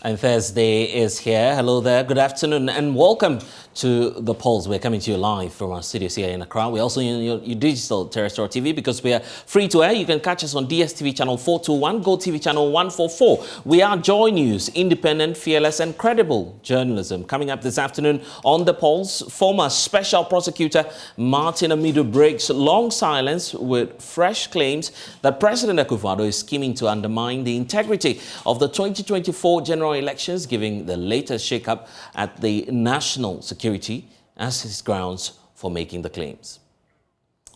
And Thursday is here. Hello there, good afternoon, and welcome to The Pulse. We're coming to you live from our studios here in Accra. We're also in your digital terrestrial TV because we are free to air. You can catch us on DSTV channel 421, Go TV channel 144. We are Joy News, independent, fearless, and credible journalism. Coming up this afternoon on The Pulse, former special prosecutor Martin Amidu breaks long silence with fresh claims that President Akufo-Addo is scheming to undermine the integrity of the 2024 general elections, giving the latest shake-up at the national security as his grounds for making the claims.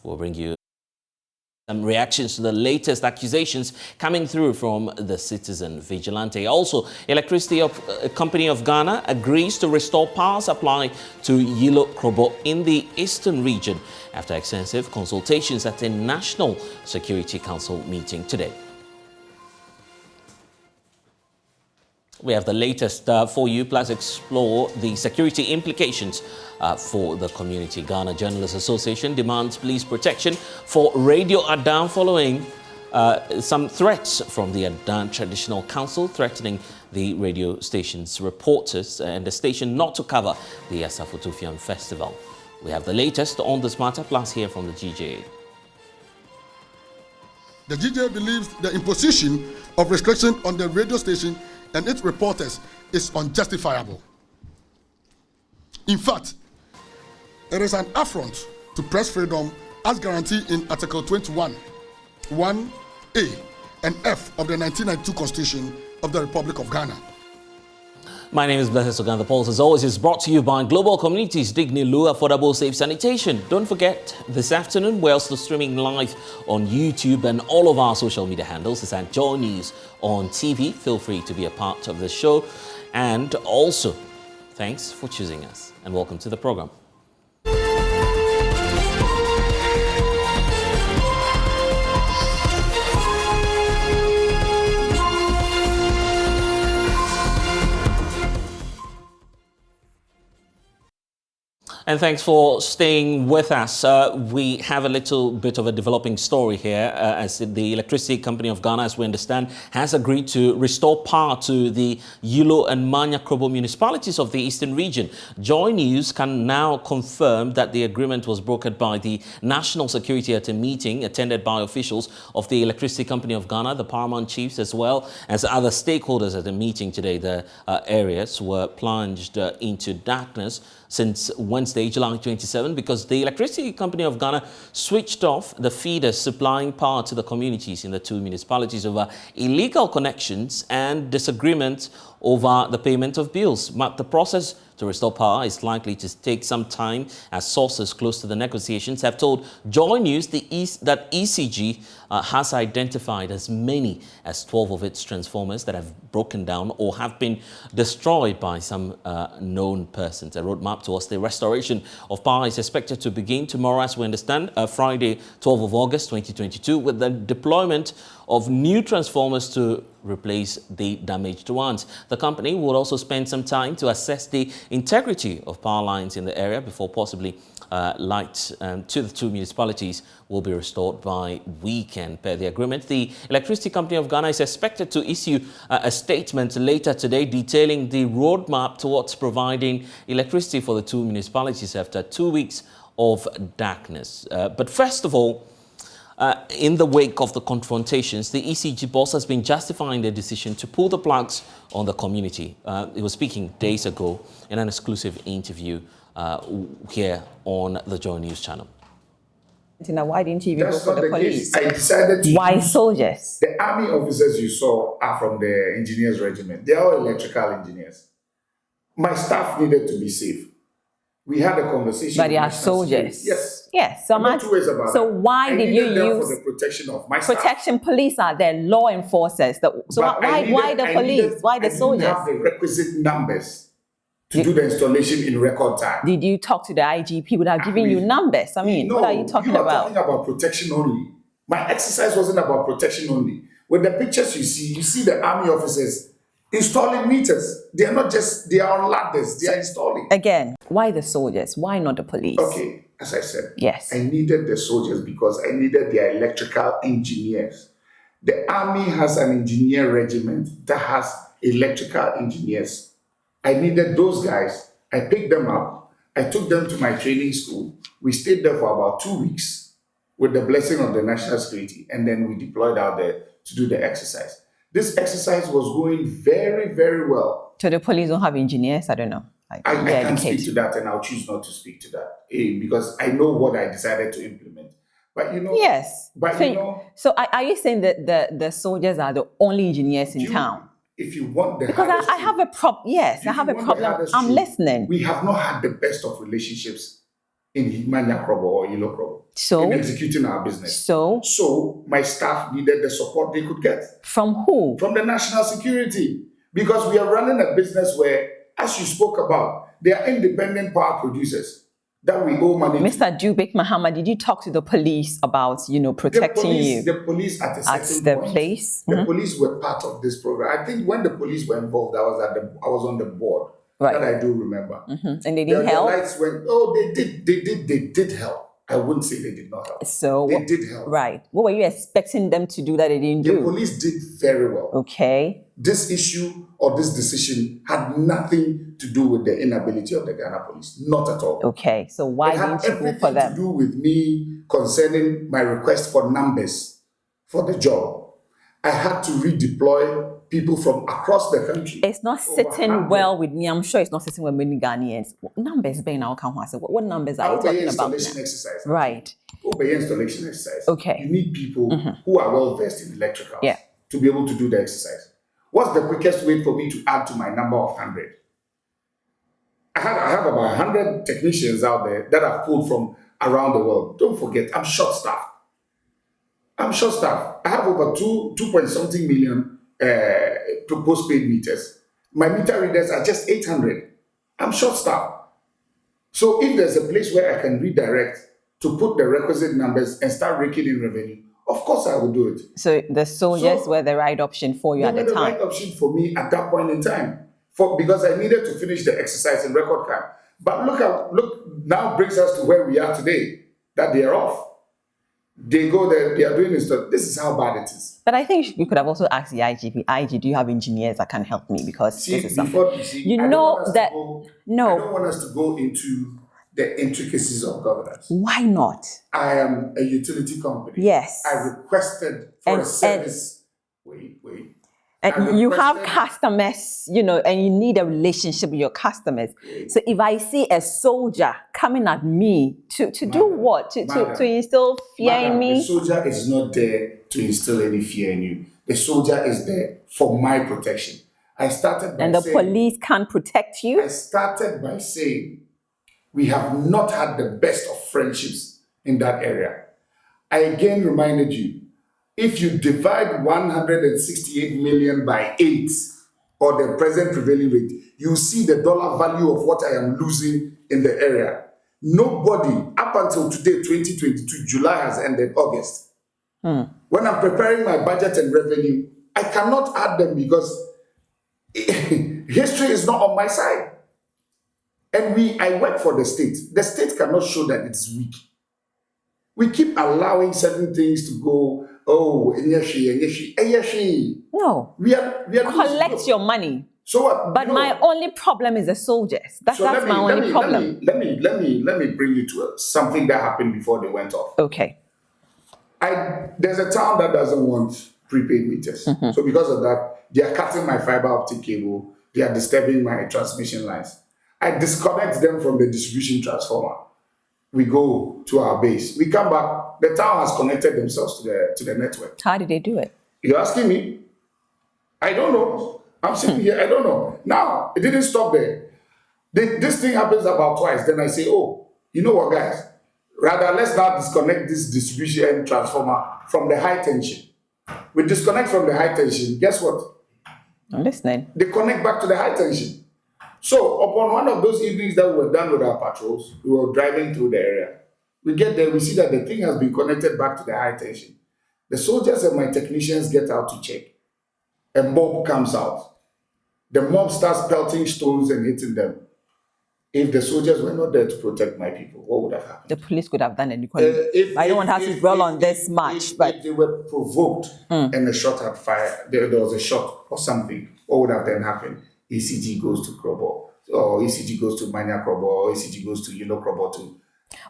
We'll bring you some reactions to the latest accusations coming through from the citizen vigilante. Also, Electricity Company of Ghana agrees to restore power supply to Yilo Krobo in the eastern region after extensive consultations at a National Security Council meeting today. We have the latest for you, plus explore the security implications for the community. Ghana Journalists Association demands police protection for Radio Adan following some threats from the Adan Traditional Council threatening the radio station's reporters and the station not to cover the Asafotufian Festival. We have the latest on this matter, plus hear from the GJA. The GJA believes the imposition of restriction on the radio station and its reporters is unjustifiable. In fact, it is an affront to press freedom as guaranteed in Article 21, 1A and F of the 1992 Constitution of the Republic of Ghana. My name is Blessed Sogah. The Pulse, as always, is brought to you by Global Communities, Dignilu, Affordable Safe Sanitation. Don't forget, this afternoon, we're also streaming live on YouTube and all of our social media handles. It's at JoyNews on TV. Feel free to be a part of the show. And also, thanks for choosing us and welcome to the program. And thanks for staying with us. We have a little bit of a developing story here as the Electricity Company of Ghana, as we understand, has agreed to restore power to the Yilo and Manya Krobo municipalities of the eastern region. Joy News can now confirm that the agreement was brokered by the national security at a meeting attended by officials of the Electricity Company of Ghana, the paramount chiefs, as well as other stakeholders at the meeting today. The areas were plunged into darkness since Wednesday, July 27, because the Electricity Company of Ghana switched off the feeders supplying power to the communities in the two municipalities over illegal connections and disagreement over the payment of bills. But the process to restore power is likely to take some time, as sources close to the negotiations have told Joy News that ECG has identified as many as 12 of its transformers that have broken down or have been destroyed by some known persons. A roadmap towards the restoration of power is expected to begin tomorrow, as we understand, Friday, 12 of August 2022, with the deployment of new transformers to replace the damaged ones. The company will also spend some time to assess the integrity of power lines in the area before possibly light to the two municipalities will be restored by weekend. Per the agreement, the Electricity Company of Ghana is expected to issue a statement later today detailing the roadmap towards providing electricity for the two municipalities after 2 weeks of darkness. But first of all, in the wake of the confrontations, the ECG boss has been justifying their decision to pull the plugs on the community. He was speaking days ago in an exclusive interview here on the Joy News channel. Why didn't you even go for the police? I decided to. Why soldiers? The army officers you saw are from the engineers regiment. They are all electrical engineers. My staff needed to be safe. We had a conversation. But they are soldiers. Yes. Yes. So not two ways about so that. why did you use for the protection of my staff? protection? Police are there, law enforcers. So why the police? Why the soldiers? I didn't have the requisite numbers to do the installation in record time. Did you talk to the IGP without giving you numbers? I mean, no, what are you talking you are about? talking about protection only. My exercise wasn't about protection only. With the pictures you see the army officers installing meters. They are not just, they are on ladders, they are installing. Again, why the soldiers? Why not the police? Okay, as I said, yes, I needed the soldiers because I needed their electrical engineers. The army has an engineer regiment that has electrical engineers. I needed those guys. I picked them up. I took them to my training school. We stayed there for about 2 weeks with the blessing of the national security. And then we deployed out there to do the exercise. This exercise was going very, very well. So the police don't have engineers? I don't know. I can't speak to that, and I'll choose not to speak to that because I know what I decided to implement. But yes. But so are you saying that the soldiers are the only engineers in town? If you want the because I have a problem. Yes, I have a problem. I'm listening. We have not had the best of relationships in Manya Krobo or Yellow Krobo in executing our business. So my staff needed the support they could get. From who? From the national security. Because we are running a business where, as you spoke about, they are independent power producers that we owe money Mr. Dubik Muhammad, did you talk to the police about, protecting you? The police at a certain point, place? The police were part of this program. I think when the police were involved, I was on the board. Right. That I do remember. And they didn't help? The lights went, they did help. I wouldn't say they did not help. So they did help. Right. What were you expecting them to do that they didn't do? The police did very well. Okay. This issue or this decision had nothing to do with the inability of the Ghana police. Not at all. Okay. So why didn't you go for them? It had everything to do with me concerning my request for numbers for the job. I had to redeploy people from across the country. It's not sitting well with me. I'm sure it's not sitting with many Ghanaians. What numbers being now? What numbers are you talking about? Exercise. Right. Installation exercise. Okay. You need people who are well versed in electricals to be able to do the exercise. What's the quickest way for me to add to my number of 100? I have about 100 technicians out there that I've pulled from around the world. Don't forget, I'm short-staffed. I have over 2.something million postpaid meters. My meter readers are just 800. I'm short-staffed. So if there's a place where I can redirect to put the requisite numbers and start raking in revenue, of course I will do it. So the soldiers were the right option for you at the time? They were the right option for me at that point in time. Because I needed to finish the exercise in record time. But look, now brings us to where we are today, that they are off. They go there, they are doing this stuff. This is how bad it is. But I think you could have also asked the IGP, IG, do you have engineers that can help me? Because this is something. I don't want us to go into the intricacies of governance. Why not? I am a utility company. Yes. I requested for a service. Wait. And you have customers, and you need a relationship with your customers. So if I see a soldier coming at me to do what? To instill fear in me? The soldier is not there to instill any fear in you. The soldier is there for my protection. And the police can't protect you? I started by saying, we have not had the best of friendships in that area. I again reminded you, if you divide 168 million by 8, or the present prevailing rate, you see the dollar value of what I am losing in the area. Nobody, up until today, 2022, July has ended, August. When I'm preparing my budget and revenue, I cannot add them because history is not on my side. And I work for the state. The state cannot show that it's weak. We keep allowing certain things to go, no. We are collect your money. So what? But my only problem is the soldiers. That's my only problem. Let me bring you to something that happened before they went off. Okay. There's a town that doesn't want prepaid meters. So because of that, they are cutting my fiber optic cable. They are disturbing my transmission lines. I disconnect them from the distribution transformer. We go to our base. We come back. The town has connected themselves to the network. How did they do it? You're asking me? I don't know. I'm sitting here. I don't know. Now, it didn't stop there. This thing happens about twice. Then I say, oh, you know what, guys? Rather, let's now disconnect this distribution transformer from the high tension. We disconnect from the high tension. Guess what? I'm listening. They connect back to the high tension. So, upon one of those evenings that we were done with our patrols, we were driving through the area. We get there, we see that the thing has been connected back to the high tension. The soldiers and my technicians get out to check. A mob comes out. The mob starts pelting stones and hitting them. If the soldiers were not there to protect my people, what would have happened? The police could have done it equally. I don't want us to dwell on this much, but if they were provoked and a shot had fired, there was a shot or something, what would have then happened? ECG goes to Krobo, or ECG goes to Manya Krobo, or ECG goes to Yellow Krobo too.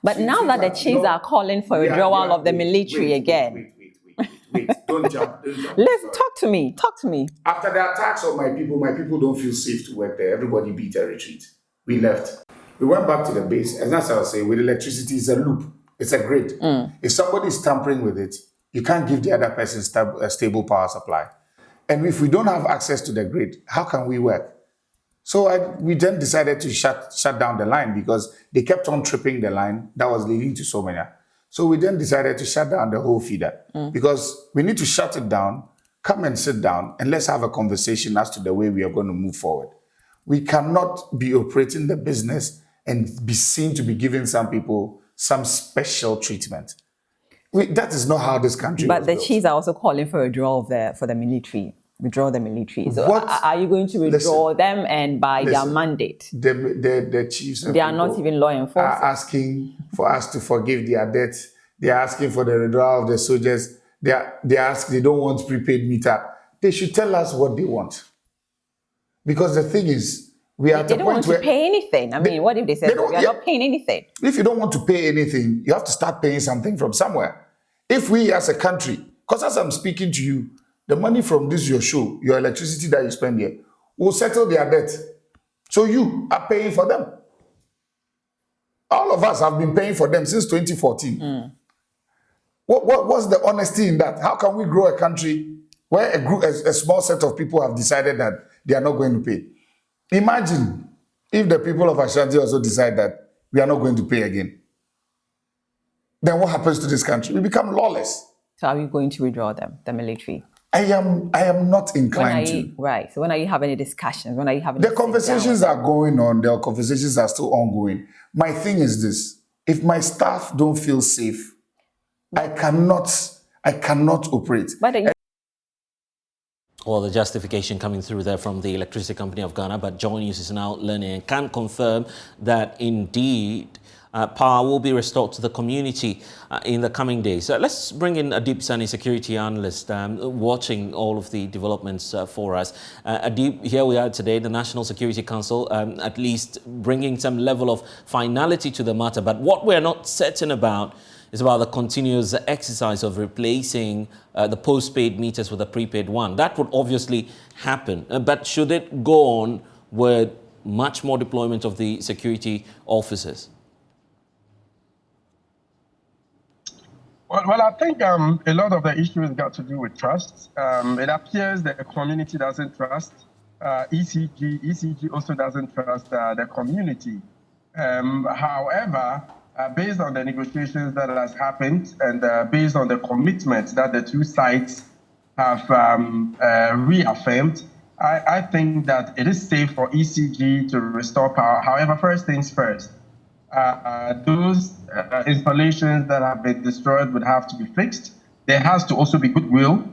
but now that the chiefs are calling for withdrawal of the military again. Wait, don't jump. Let's talk to me. After the attacks on my people don't feel safe to work there. Everybody beat a retreat. We left. We went back to the base. And that's how I say, with electricity, it's a loop. It's a grid. If somebody is tampering with it, you can't give the other person a stable power supply. And if we don't have access to the grid, how can we work? So we then decided to shut down the line because they kept on tripping the line that was leading to Somania. So we then decided to shut down the whole feeder because we need to shut it down, come and sit down, and let's have a conversation as to the way we are going to move forward. We cannot be operating the business and be seen to be giving some people some special treatment. That is not how this country But was the built. chiefs are also calling for withdrawal for the military. Withdraw the military. So What? are you going to withdraw them and by their mandate? The chiefs and They are not people even law are enforcement. asking for us to forgive their debt. They are asking for the withdrawal of the soldiers. They don't want prepaid meter. They should tell us what they want. Because the thing is, we are at They a don't point want where to pay anything. I mean, what if they say don't- we are not paying anything? if you don't want to pay anything, you have to start paying something from somewhere. If we as a country, because as I'm speaking to you, the money from this your show, your electricity that you spend here, will settle their debt. So you are paying for them. All of us have been paying for them since 2014. What's the honesty in that? How can we grow a country where a small set of people have decided that they are not going to pay? Imagine if the people of Ashanti also decide that we are not going to pay again. Then what happens to this country? We become lawless. So are you going to withdraw them, the military? I am not inclined to. Right. So when are you having any discussions? When are you having The conversations are going on. The conversations are still ongoing. My thing is this: if my staff don't feel safe, I cannot operate. But Well, the justification coming through there from the Electricity Company of Ghana, but JoyNews is now learning and can confirm that indeed power will be restored to the community in the coming days. Let's bring in Adib Sani, security analyst, watching all of the developments for us. Adib, here we are today, the National Security Council, at least bringing some level of finality to the matter. But what we're not certain about is about the continuous exercise of replacing the postpaid meters with a prepaid one. That would obviously happen. But should it go on with much more deployment of the security officers? Well, I think a lot of the issues got to do with trust. It appears that the community doesn't trust ECG. ECG also doesn't trust the community. However, based on the negotiations that has happened and based on the commitment that the two sides have reaffirmed, I think that it is safe for ECG to restore power. However, first things first, those installations that have been destroyed would have to be fixed. There has to also be goodwill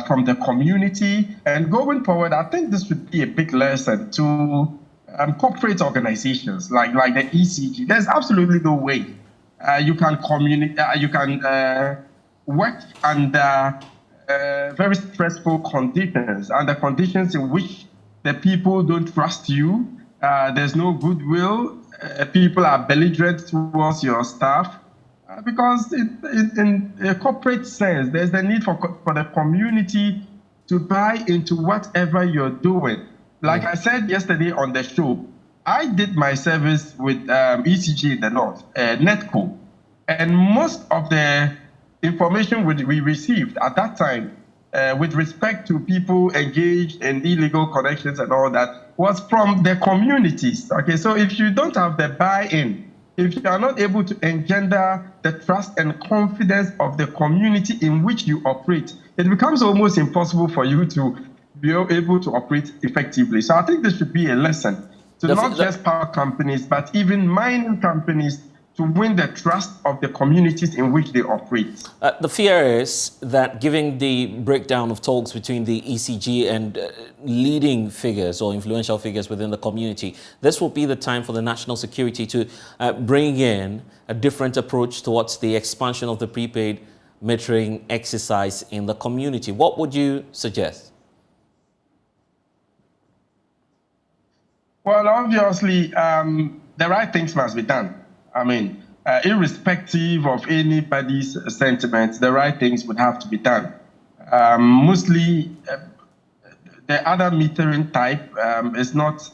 from the community. And going forward, I think this would be a big lesson to corporate organizations like the ECG. There's absolutely no way you can work under very stressful conditions, under conditions in which the people don't trust you. There's no goodwill. People are belligerent towards your staff because in a corporate sense, there's the need for the community to buy into whatever you're doing. Like I said yesterday on the show, I did my service with ECG in the North, NETCO, and most of the information we received at that time with respect to people engaged in illegal connections and all that was from the communities. Okay, so if you don't have the buy-in, if you are not able to engender the trust and confidence of the community in which you operate, it becomes almost impossible for you to be able to operate effectively. So I think this should be a lesson to not just power companies, but even mining companies to win the trust of the communities in which they operate. The fear is that given the breakdown of talks between the ECG and leading figures or influential figures within the community, this will be the time for the national security to bring in a different approach towards the expansion of the prepaid metering exercise in the community. What would you suggest? Well, obviously, the right things must be done. I mean, irrespective of anybody's sentiments, the right things would have to be done. Mostly, the other metering type is not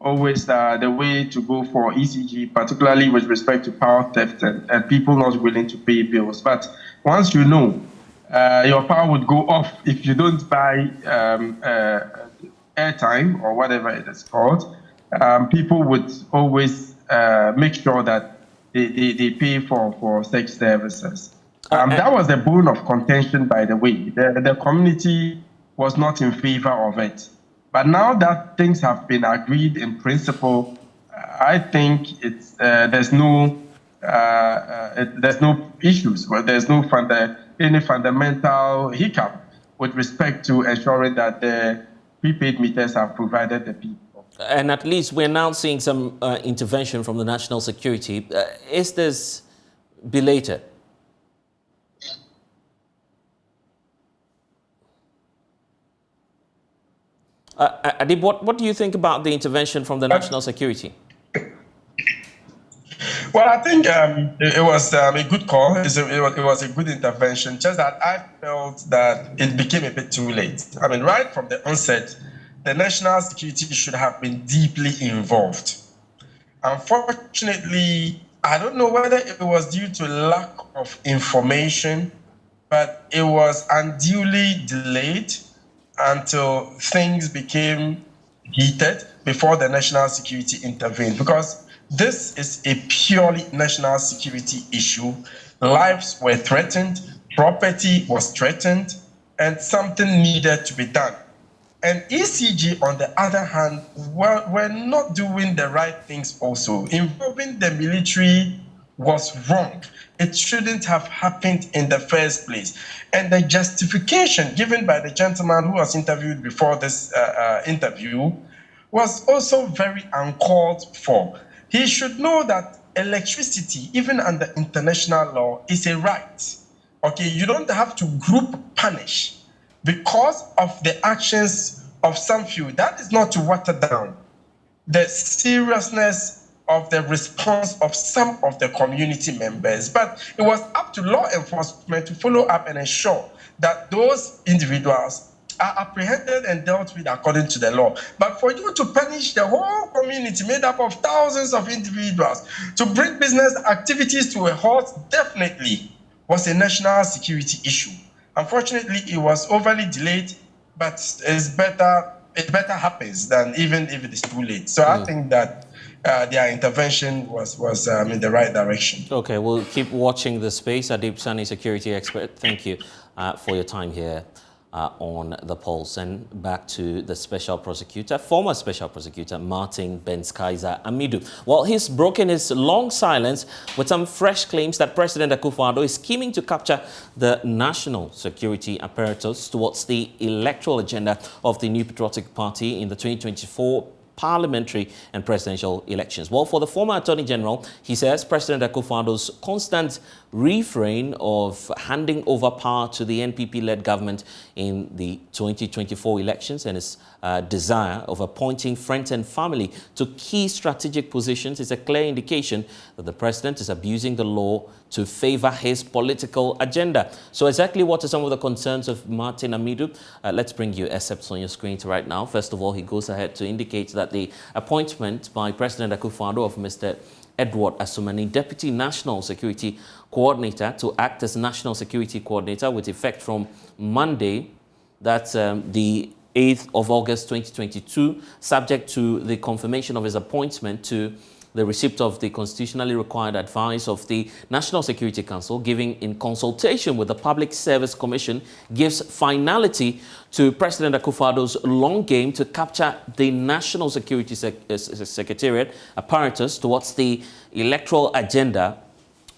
always the way to go for ECG, particularly with respect to power theft and people not willing to pay bills. But once you know, your power would go off if you don't buy airtime or whatever it is called. People would always make sure that they pay for such services. That was the bone of contention, by the way. The community was not in favor of it. But now that things have been agreed in principle, I think it's there's no issues, well, there's no any fundamental hiccup with respect to ensuring that the prepaid meters are provided the people. And at least we're now seeing some intervention from the national security. Is this belated? Adib, what do you think about the intervention from the national security? Well, I think it was a good call. It was a good intervention, just that I felt that it became a bit too late. I mean, right from the onset, the national security should have been deeply involved. Unfortunately, I don't know whether it was due to lack of information, but it was unduly delayed until things became heated before the national security intervened. Because this is a purely national security issue. Lives were threatened, property was threatened, and something needed to be done. And ECG, on the other hand, were not doing the right things also. Involving the military was wrong. It shouldn't have happened in the first place. And the justification given by the gentleman who was interviewed before this interview was also very uncalled for. He should know that electricity, even under international law, is a right. Okay, you don't have to group punish because of the actions of some few. That is not to water down the seriousness of the response of some of the community members. But it was up to law enforcement to follow up and ensure that those individuals are apprehended and dealt with according to the law. But for you to punish the whole community made up of thousands of individuals, to bring business activities to a halt, definitely was a national security issue. Unfortunately, it was overly delayed, but it better happens than even if it is too late. So I think that their intervention was in the right direction. Okay, we'll keep watching the space. Adib Sani, security expert, thank you for your time here on The Pulse. And back to the special prosecutor, former special prosecutor Martin Benskiza Amidu. Well, he's broken his long silence with some fresh claims that President Akufo-Addo is scheming to capture the national security apparatus towards the electoral agenda of the New Patriotic Party in the 2024 parliamentary and presidential elections. Well, for the former Attorney General, he says President Akufo-Addo's constant refrain of handing over power to the NPP-led government in the 2024 elections and his desire of appointing friends and family to key strategic positions is a clear indication that the president is abusing the law to favor his political agenda. So exactly what are some of the concerns of Martin Amidu? Let's bring you excerpts on your screen right now. First of all, he goes ahead to indicate that the appointment by President Akufo-Addo of Mr. Edward Asumani, Deputy National Security Coordinator, to act as National Security Coordinator with effect from Monday, that's the 8th of August 2022, subject to the confirmation of his appointment to the receipt of the constitutionally required advice of the National Security Council, given in consultation with the Public Service Commission, gives finality to President Akufo-Addo's long game to capture the National Security Secretariat apparatus towards the electoral agenda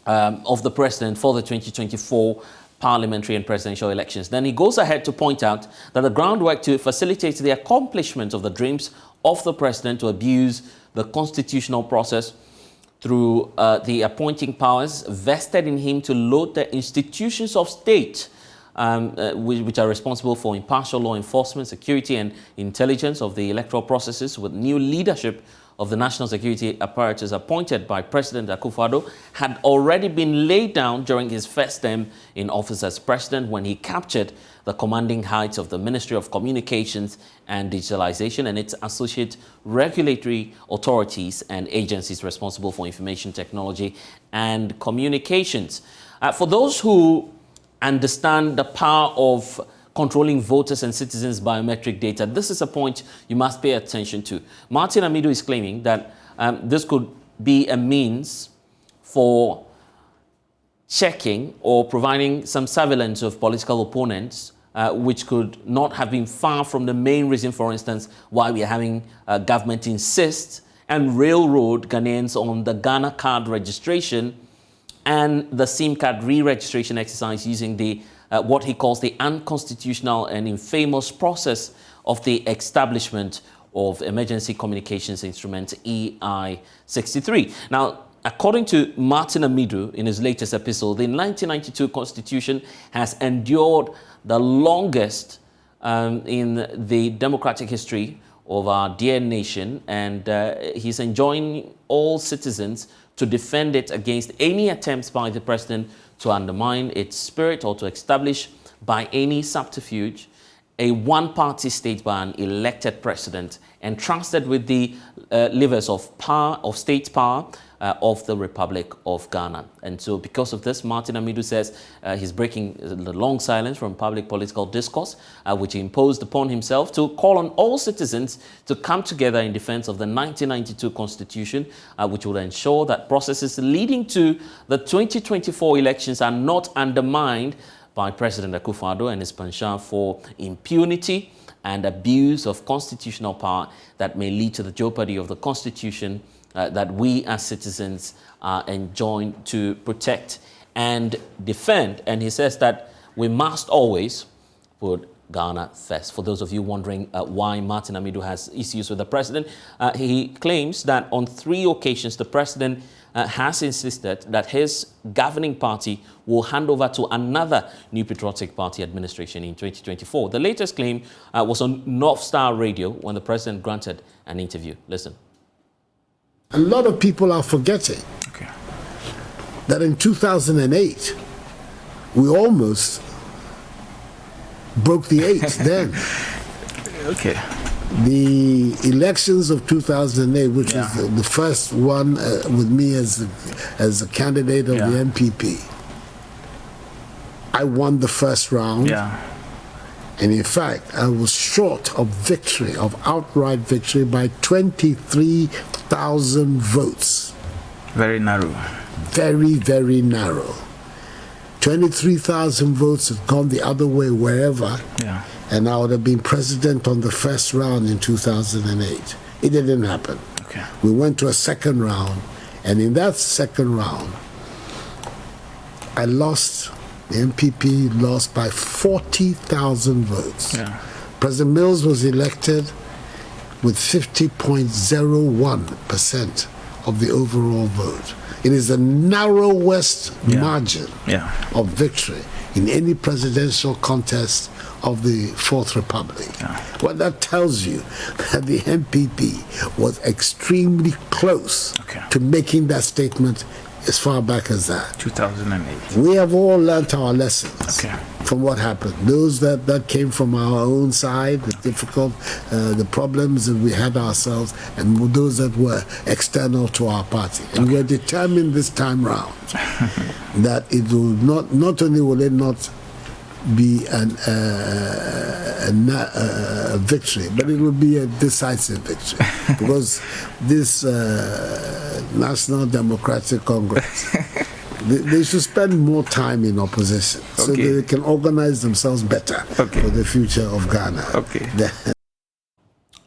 of the president for the 2024 parliamentary and presidential elections. Then he goes ahead to point out that the groundwork to facilitate the accomplishment of the dreams of the president to abuse the constitutional process through the appointing powers vested in him to load the institutions of state which are responsible for impartial law enforcement, security and intelligence of the electoral processes with new leadership of the national security apparatus appointed by President Akufo-Addo had already been laid down during his first term in office as president when he captured the commanding heights of the Ministry of Communications and Digitalization and its associate regulatory authorities and agencies responsible for information technology and communications. For those who understand the power of controlling voters and citizens' biometric data, this is a point you must pay attention to. Martin Amidu is claiming that this could be a means for checking or providing some surveillance of political opponents, which could not have been far from the main reason, for instance, why we are having government insist and railroad Ghanaians on the Ghana card registration and the SIM card re-registration exercise using the what he calls the unconstitutional and infamous process of the establishment of Emergency Communications Instrument EI-63. Now, according to Martin Amidu in his latest epistle, the 1992 Constitution has endured the longest in the democratic history of our dear nation, and he's enjoining all citizens to defend it against any attempts by the president to undermine its spirit or to establish by any subterfuge a one-party state by an elected president entrusted with the levers of power, of state power of the Republic of Ghana. And so because of this, Martin Amidu says he's breaking the long silence from public political discourse, which he imposed upon himself to call on all citizens to come together in defense of the 1992 Constitution, which will ensure that processes leading to the 2024 elections are not undermined by President Akufo-Addo and his penchant for impunity and abuse of constitutional power that may lead to the jeopardy of the Constitution that we as citizens are enjoined to protect and defend. And he says that we must always put Ghana first. For those of you wondering why Martin Amidu has issues with the president, he claims that on 3 occasions the president has insisted that his governing party will hand over to another New Patriotic Party administration in 2024. The latest claim was on North Star Radio when the president granted an interview. Listen. A lot of people are forgetting that in 2008, we almost broke the 8 then. The elections of 2008, which was the first one with me as a candidate of the MPP, I won the first round. And in fact, I was short of victory, of outright victory, by 23,000 votes. Very narrow. Very, very narrow. 23,000 votes had gone the other way wherever, and I would have been president on the first round in 2008. It didn't happen. We went to a second round, and in that second round, I lost. The MPP lost by 40,000 votes. President Mills was elected with 50.01% of the overall vote. It is the narrowest margin of victory in any presidential contest of the Fourth Republic. What that tells you that the MPP was extremely close to making that statement as far back as that. 2008. We have all learnt our lessons from what happened. Those that came from our own side, the difficult, the problems that we had ourselves, and those that were external to our party. And we're determined this time round that it will not only will it not be a victory, but it will be a decisive victory because this National Democratic Congress, they should spend more time in opposition so they can organize themselves better for the future of Ghana.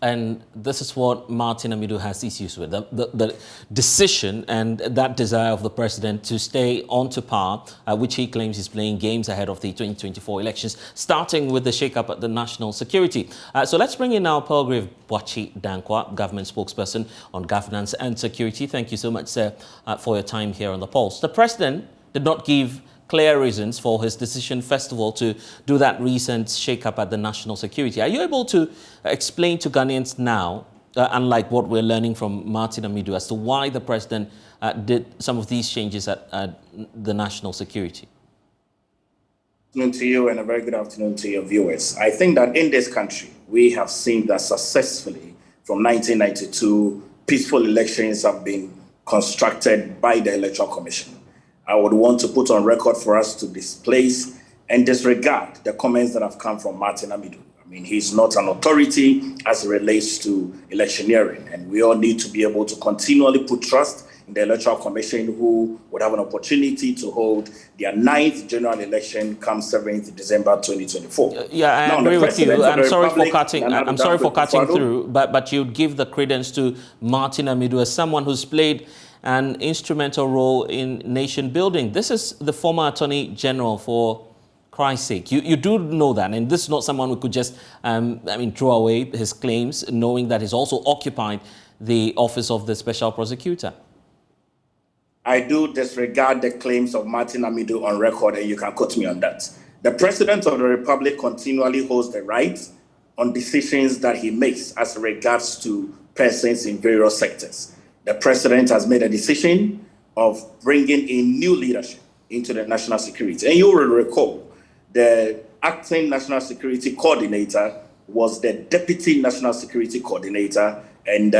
And this is what Martin Amidu has issues with, the decision and that desire of the president to stay on to power, which he claims is playing games ahead of the 2024 elections, starting with the shake-up at the national security. So let's bring in now Pelgrave Boachi Dankwa, government spokesperson on governance and security. Thank you so much, sir, for your time here on The Pulse. The president did not give clear reasons for his decision, first of all, to do that recent shake-up at the national security. Are you able to explain to Ghanaians now, unlike what we're learning from Martin Amidu, as to why the president did some of these changes at the national security? Good afternoon to you and a very good afternoon to your viewers. I think that in this country, we have seen that successfully from 1992, peaceful elections have been constructed by the Electoral Commission. I would want to put on record for us to displace and disregard the comments that have come from Martin Amidu. I mean, he's not an authority as it relates to electioneering, and we all need to be able to continually put trust in the Electoral Commission, who would have an opportunity to hold their 9th general election come 7th December 2024. Yeah, I agree with you. I'm sorry for cutting through, but you'd give the credence to Martin Amidu as someone who's played an instrumental role in nation building. This is the former Attorney General, for Christ's sake. You do know that, and this is not someone who could just, throw away his claims, knowing that he's also occupied the office of the Special Prosecutor. I do disregard the claims of Martin Amidu on record, and you can quote me on that. The President of the Republic continually holds the right on decisions that he makes as regards to persons in various sectors. The president has made a decision of bringing in new leadership into the national security. And you will recall, the acting national security coordinator was the deputy national security coordinator. And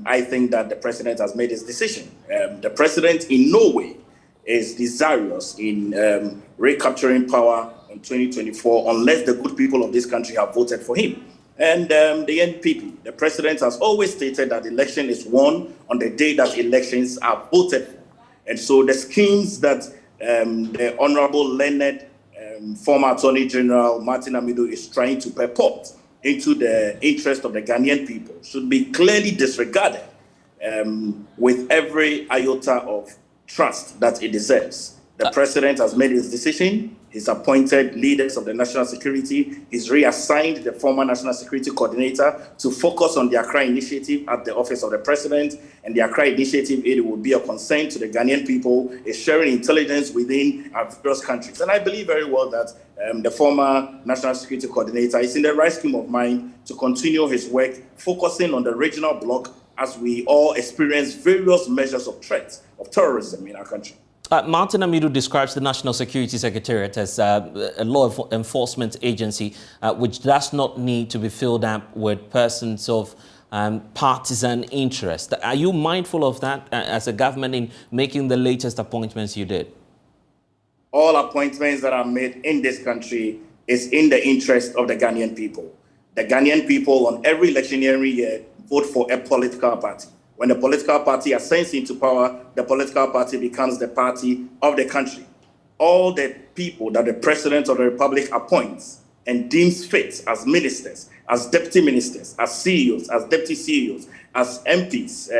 I think that the president has made his decision. The president in no way is desirous in recapturing power in 2024 unless the good people of this country have voted for him. And the NPP, the president has always stated that the election is won on the day that elections are voted for. And so the schemes that the Honorable learned former Attorney General Martin Amidu is trying to purport into the interest of the Ghanaian people should be clearly disregarded with every iota of trust that it deserves. The president has made his decision. He's appointed leaders of the national security. He's reassigned the former national security coordinator to focus on the Accra Initiative at the office of the president. And the Accra Initiative, it will be a concern to the Ghanaian people, is sharing intelligence within our various countries. And I believe very well that the former national security coordinator is in the right scheme of mind to continue his work, focusing on the regional bloc as we all experience various measures of threats of terrorism in our country. Martin Amidu describes the National Security Secretariat as a law enforcement agency which does not need to be filled up with persons of partisan interest. Are you mindful of that as a government in making the latest appointments you did? All appointments that are made in this country is in the interest of the Ghanaian people. The Ghanaian people on every electioneering year vote for a political party. When the political party ascends into power, the political party becomes the party of the country. All the people that the President of the Republic appoints and deems fit as ministers, as deputy ministers, as CEOs, as deputy CEOs, as MPs,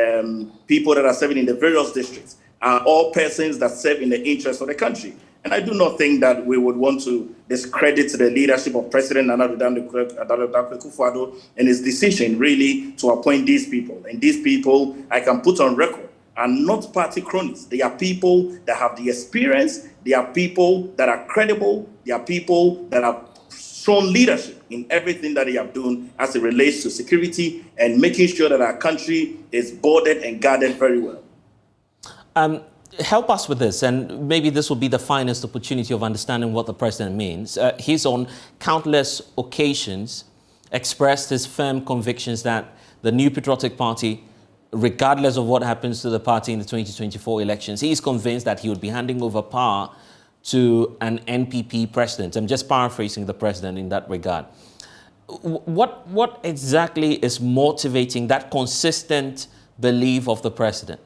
people that are serving in the various districts, are all persons that serve in the interest of the country. And I do not think that we would want to discredit the leadership of President Nana Akufo-Addo and his decision really to appoint these people. And these people, I can put on record, are not party cronies. They are people that have the experience. They are people that are credible. They are people that have shown leadership in everything that they have done as it relates to security and making sure that our country is bordered and guarded very well. Help us with this, and maybe this will be the finest opportunity of understanding what the president means. He's on countless occasions expressed his firm convictions that the New Patriotic Party, regardless of what happens to the party in the 2024 elections, he is convinced that he would be handing over power to an NPP president. I'm just paraphrasing the president in that regard. What exactly is motivating that consistent belief of the president?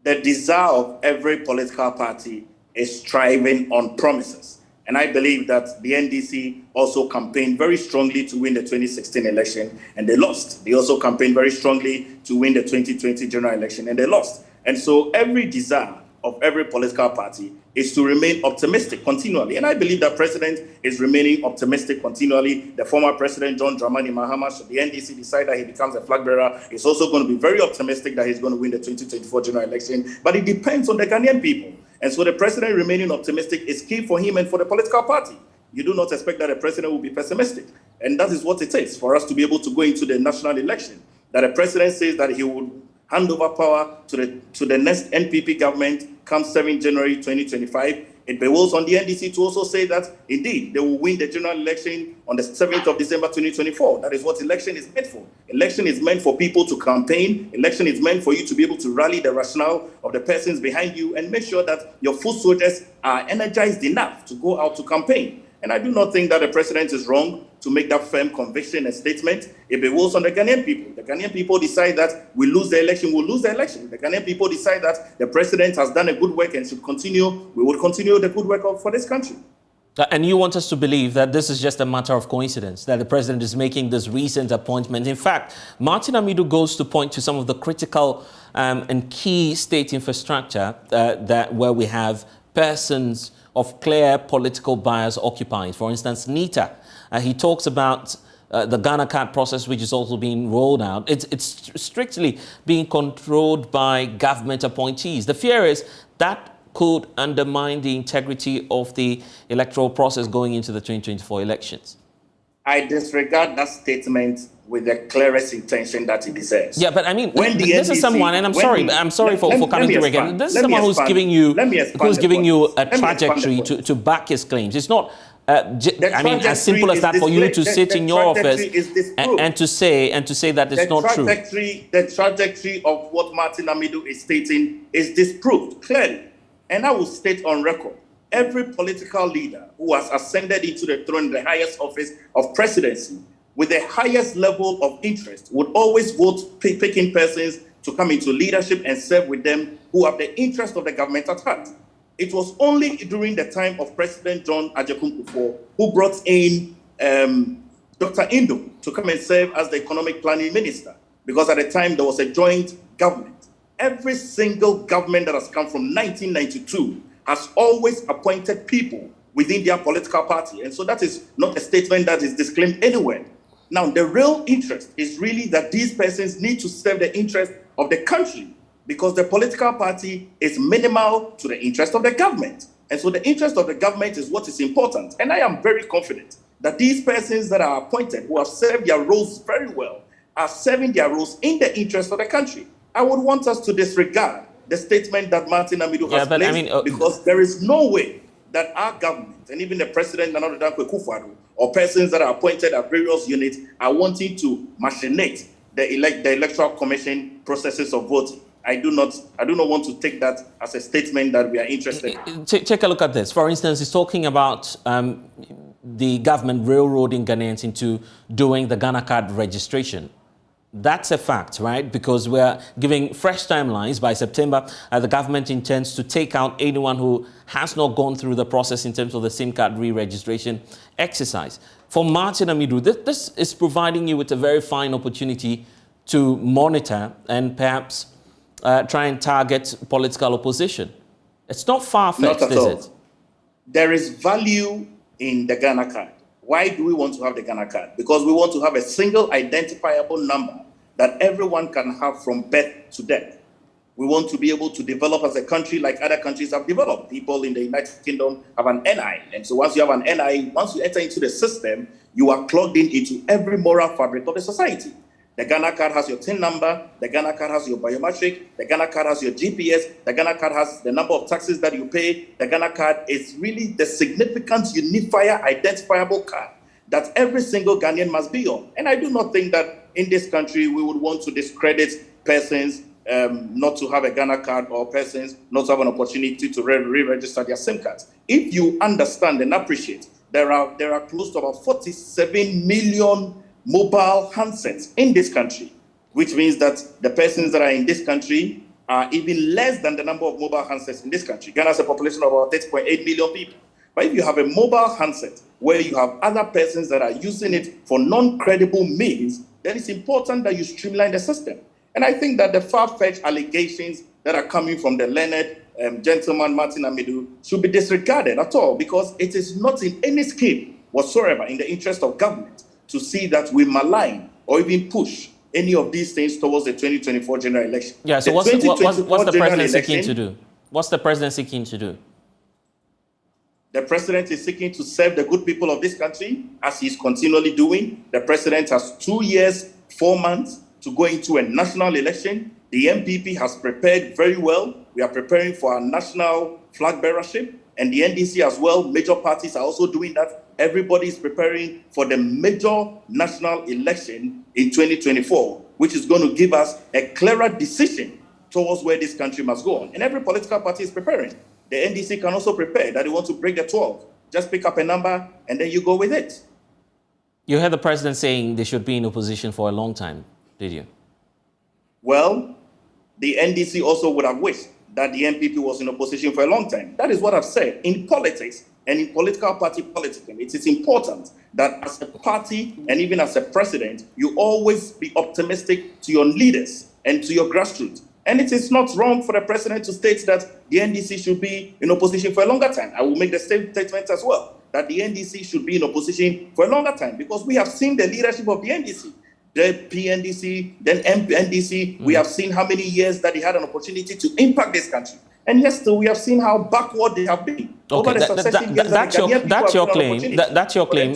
The desire of every political party is striving on promises. And I believe that the NDC also campaigned very strongly to win the 2016 election, and they lost. They also campaigned very strongly to win the 2020 general election, and they lost. And so every desire of every political party is to remain optimistic continually. And I believe that president is remaining optimistic continually. The former president, John Dramani Mahama, should the NDC decide that he becomes a flag bearer, is also going to be very optimistic that he's going to win the 2024 general election. But it depends on the Ghanaian people. And so the president remaining optimistic is key for him and for the political party. You do not expect that the president will be pessimistic. And that is what it takes for us to be able to go into the national election. That the president says that he would hand over power to the next NPP government come 7 January 2025. It behoves on the NDC to also say that, indeed, they will win the general election on the 7th of December 2024. That is what election is meant for. Election is meant for people to campaign. Election is meant for you to be able to rally the rationale of the persons behind you and make sure that your foot soldiers are energized enough to go out to campaign. And I do not think that the president is wrong to make that firm conviction and statement. It behoves on the Ghanaian people. The Ghanaian people decide that we lose the election, we'll lose the election. The Ghanaian people decide that the president has done a good work and should continue, we will continue the good work for this country. And you want us to believe that this is just a matter of coincidence, that the president is making this recent appointment. In fact, Martin Amidu goes to point to some of the critical and key state infrastructure where we have persons of clear political bias occupying. For instance, NITA. He talks about the Ghana card process, which is also being rolled out. It's strictly being controlled by government appointees. The fear is that could undermine the integrity of the electoral process going into the 2024 elections. I disregard that statement with the clearest intention that it deserves. Yeah, but I mean, when this is someone, and I'm sorry for coming through again. This is someone who's giving you a trajectory to back his claims. It's not, I mean, as simple as that for you to sit in your office and to say that it's not true. The trajectory of what Martin Amidu is stating is disproved clearly, and I will state on record. Every political leader who has ascended into the throne, the highest office of presidency, with the highest level of interest, would always vote picking persons to come into leadership and serve with them who have the interest of the government at heart. It was only during the time of President John Ajakum who brought in Dr. Indo to come and serve as the economic planning minister, because at the time there was a joint government. Every single government that has come from 1992 has always appointed people within their political party. And so that is not a statement that is disclaimed anywhere. Now, the real interest is really that these persons need to serve the interest of the country, because the political party is minimal to the interest of the government. And so the interest of the government is what is important. And I am very confident that these persons that are appointed, who have served their roles very well, are serving their roles in the interest of the country. I would want us to disregard the statement that Martin Amidu has placed, because there is no way that our government, and even the president, Nana Dankwa Akufo-Addo, or persons that are appointed at various units, are wanting to machinate the electoral commission processes of voting. I do not want to take that as a statement that we are interested in. Take a look at this. For instance, he's talking about the government railroading Ghanaians into doing the Ghana card registration. That's a fact, right? Because we're giving fresh timelines. By September, the government intends to take out anyone who has not gone through the process in terms of the SIM card re-registration exercise. For Martin Amidu, this is providing you with a very fine opportunity to monitor and perhaps try and target political opposition. It's not far-fetched, is it? There is value in the Ghana card. Why do we want to have the Ghana card? Because we want to have a single identifiable number that everyone can have from birth to death. We want to be able to develop as a country like other countries have developed. People in the United Kingdom have an NI. And so once you have an NI, once you enter into the system, you are plugged into every moral fabric of the society. The Ghana card has your TIN number, the Ghana card has your biometric, the Ghana card has your GPS, the Ghana card has the number of taxes that you pay. The Ghana card is really the significant unifier identifiable card that every single Ghanaian must be on. And I do not think that in this country we would want to discredit persons not to have a Ghana card or persons not to have an opportunity to re-register their SIM cards. If you understand and appreciate, there are close to about 47 million mobile handsets in this country, which means that the persons that are in this country are even less than the number of mobile handsets in this country. Ghana has a population of about 8.8 million people. But if you have a mobile handset where you have other persons that are using it for non-credible means, then it's important that you streamline the system. And I think that the far-fetched allegations that are coming from the learned gentleman Martin Amidu should be disregarded at all, because it is not in any scheme whatsoever in the interest of government to see that we malign or even push any of these things towards the 2024 general election. Yeah, so what's the president seeking to do? What's the president seeking to do? The president is seeking to serve the good people of this country, as he's continually doing. The president has 2 years, 4 months to go into a national election. The MPP has prepared very well. We are preparing for our national flag bearership, and the NDC as well. Major parties are also doing that. Everybody is preparing for the major national election in 2024, which is going to give us a clearer decision towards where this country must go on. And every political party is preparing. The NDC can also prepare that they want to break the 12. Just pick up a number and then you go with it. You heard the president saying they should be in opposition for a long time, did you? Well, the NDC also would have wished that the MPP was in opposition for a long time. That is what I've said. In politics and in political party politics, it is important that as a party and even as a president, you always be optimistic to your leaders and to your grassroots. And it is not wrong for the president to state that the NDC should be in opposition for a longer time. I will make the same statement as well, that the NDC should be in opposition for a longer time, because we have seen the leadership of the NDC, the PNDC, then NDC. We have seen how many years that they had an opportunity to impact this country. And yes, still, we have seen how backward they have been. Okay, that's your claim. That's your claim.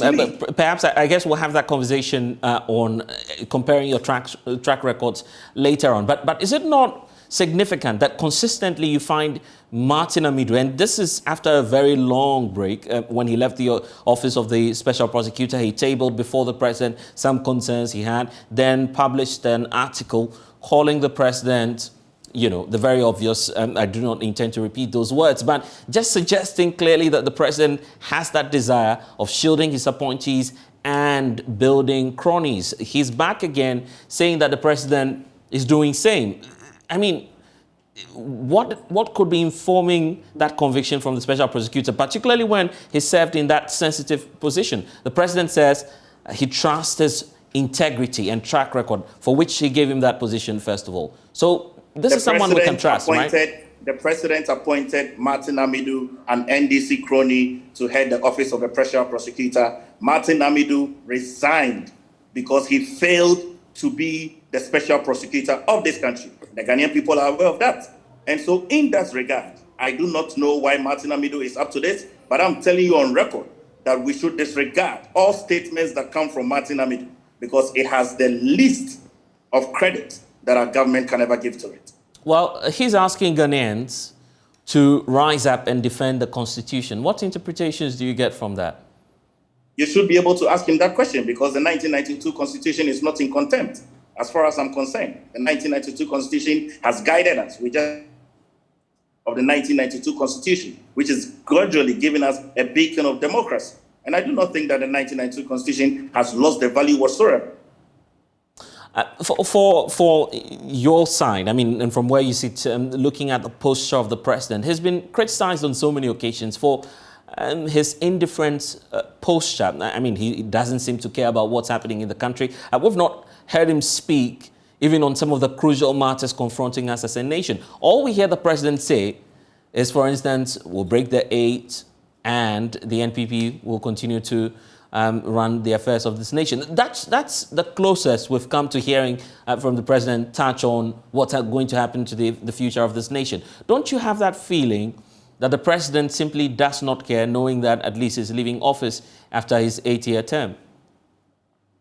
Perhaps I guess we'll have that conversation on comparing your track records later on. But is it not significant that consistently you find Martin Amidu, and this is after a very long break, when he left the office of the special prosecutor, he tabled before the president some concerns he had, then published an article calling the president, you know, the very obvious, I do not intend to repeat those words, but just suggesting clearly that the president has that desire of shielding his appointees and building cronies. He's back again saying that the president is doing same. I mean, what could be informing that conviction from the special prosecutor, particularly when he served in that sensitive position? The president says he trusts his integrity and track record, for which he gave him that position, first of all. So this is someone we can trust, right? The president appointed Martin Amidu, an NDC crony, to head the office of the special prosecutor. Martin Amidu resigned because he failed to be the special prosecutor of this country. The Ghanaian people are aware of that. And so in that regard, I do not know why Martin Amidu is up to this, but I'm telling you on record that we should disregard all statements that come from Martin Amidu, because it has the least of credit that our government can ever give to it. Well, he's asking Ghanaians to rise up and defend the Constitution. What interpretations do you get from that? You should be able to ask him that question, because the 1992 Constitution is not in contempt, as far as I'm concerned. The 1992 Constitution has guided us. We just of the 1992 Constitution, which is gradually giving us a beacon of democracy. And I do not think that the 1992 Constitution has lost the value whatsoever. For your side, I mean, and from where you sit, looking at the posture of the president, he's been criticized on so many occasions for his indifferent posture. I mean, he doesn't seem to care about what's happening in the country. We've not heard him speak even on some of the crucial matters confronting us as a nation. All we hear the president say is, for instance, we'll break the 8 and the NPP will continue to run the affairs of this nation. That's the closest we've come to hearing from the president touch on what's going to happen to the future of this nation. Don't you have that feeling that the president simply does not care, knowing that at least he's leaving office after his 8-year term?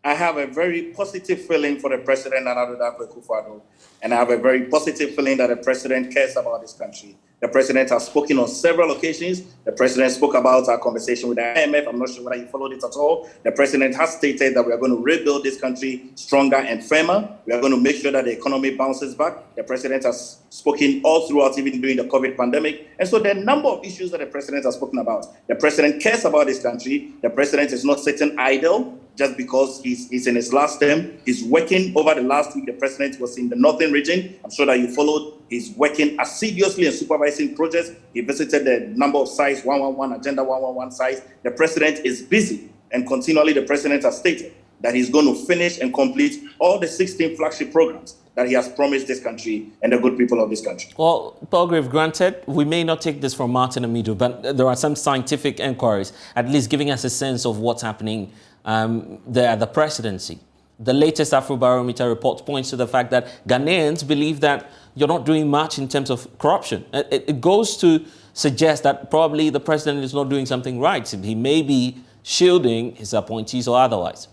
I have a very positive feeling for the president, and I have a very positive feeling that the president cares about this country. The president has spoken on several occasions. The president spoke about our conversation with the IMF. I'm not sure whether you followed it at all. The president has stated that we are going to rebuild this country stronger and firmer. We are going to make sure that the economy bounces back. The president has spoken all throughout, even during the COVID pandemic. And so there are a number of issues that the president has spoken about. The president cares about this country. The president is not sitting idle just because he's in his last term. He's working. Over the last week, the president was in the northern region. I'm sure that you followed. He's working assiduously and supervising projects. He visited the number of sites, 111, Agenda 111 sites. The president is busy, and continually the president has stated that he's going to finish and complete all the 16 flagship programs that he has promised this country and the good people of this country. Well, Pelgrave, granted, we may not take this from Martin Amido, but there are some scientific inquiries, at least giving us a sense of what's happening there at the presidency. The latest Afrobarometer report points to the fact that Ghanaians believe that you're not doing much in terms of corruption. It goes to suggest that probably the president is not doing something right. He may be shielding his appointees or otherwise.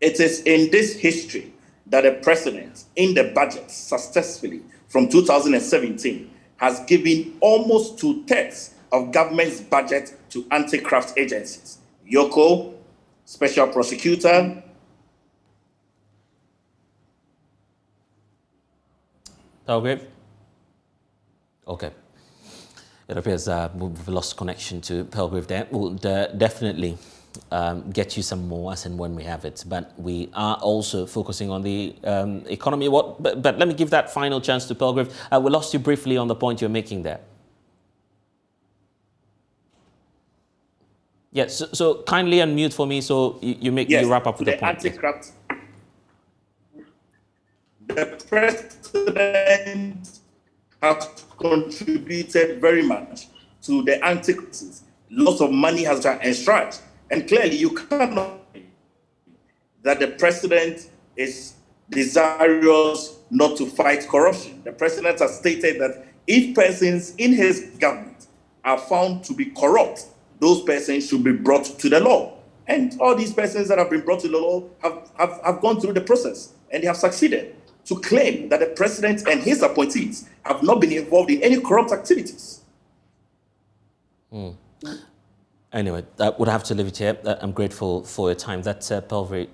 It is in this history that the president, in the budget, successfully, from 2017, has given almost 2/3 of government's budget to anti-graft agencies. Yoko, Special Prosecutor. Pelgrave? Okay. It appears we've lost connection to Pelgrave there. We'll definitely get you some more as and when we have it. But we are also focusing on the economy. But let me give that final chance to Pelgrave. We lost you briefly on the point you're making there. Yes, so kindly unmute for me so you wrap up with the point. Anti-graft. The president has contributed very much to the anti-graft. Lots of money has been enshrined. And clearly, you cannot say that the president is desirous not to fight corruption. The president has stated that if persons in his government are found to be corrupt, those persons should be brought to the law. And all these persons that have been brought to the law have gone through the process, and they have succeeded. To claim that the president and his appointees have not been involved in any corrupt activities. Anyway, I would have to leave it here. I'm grateful for your time. That's Pelgrave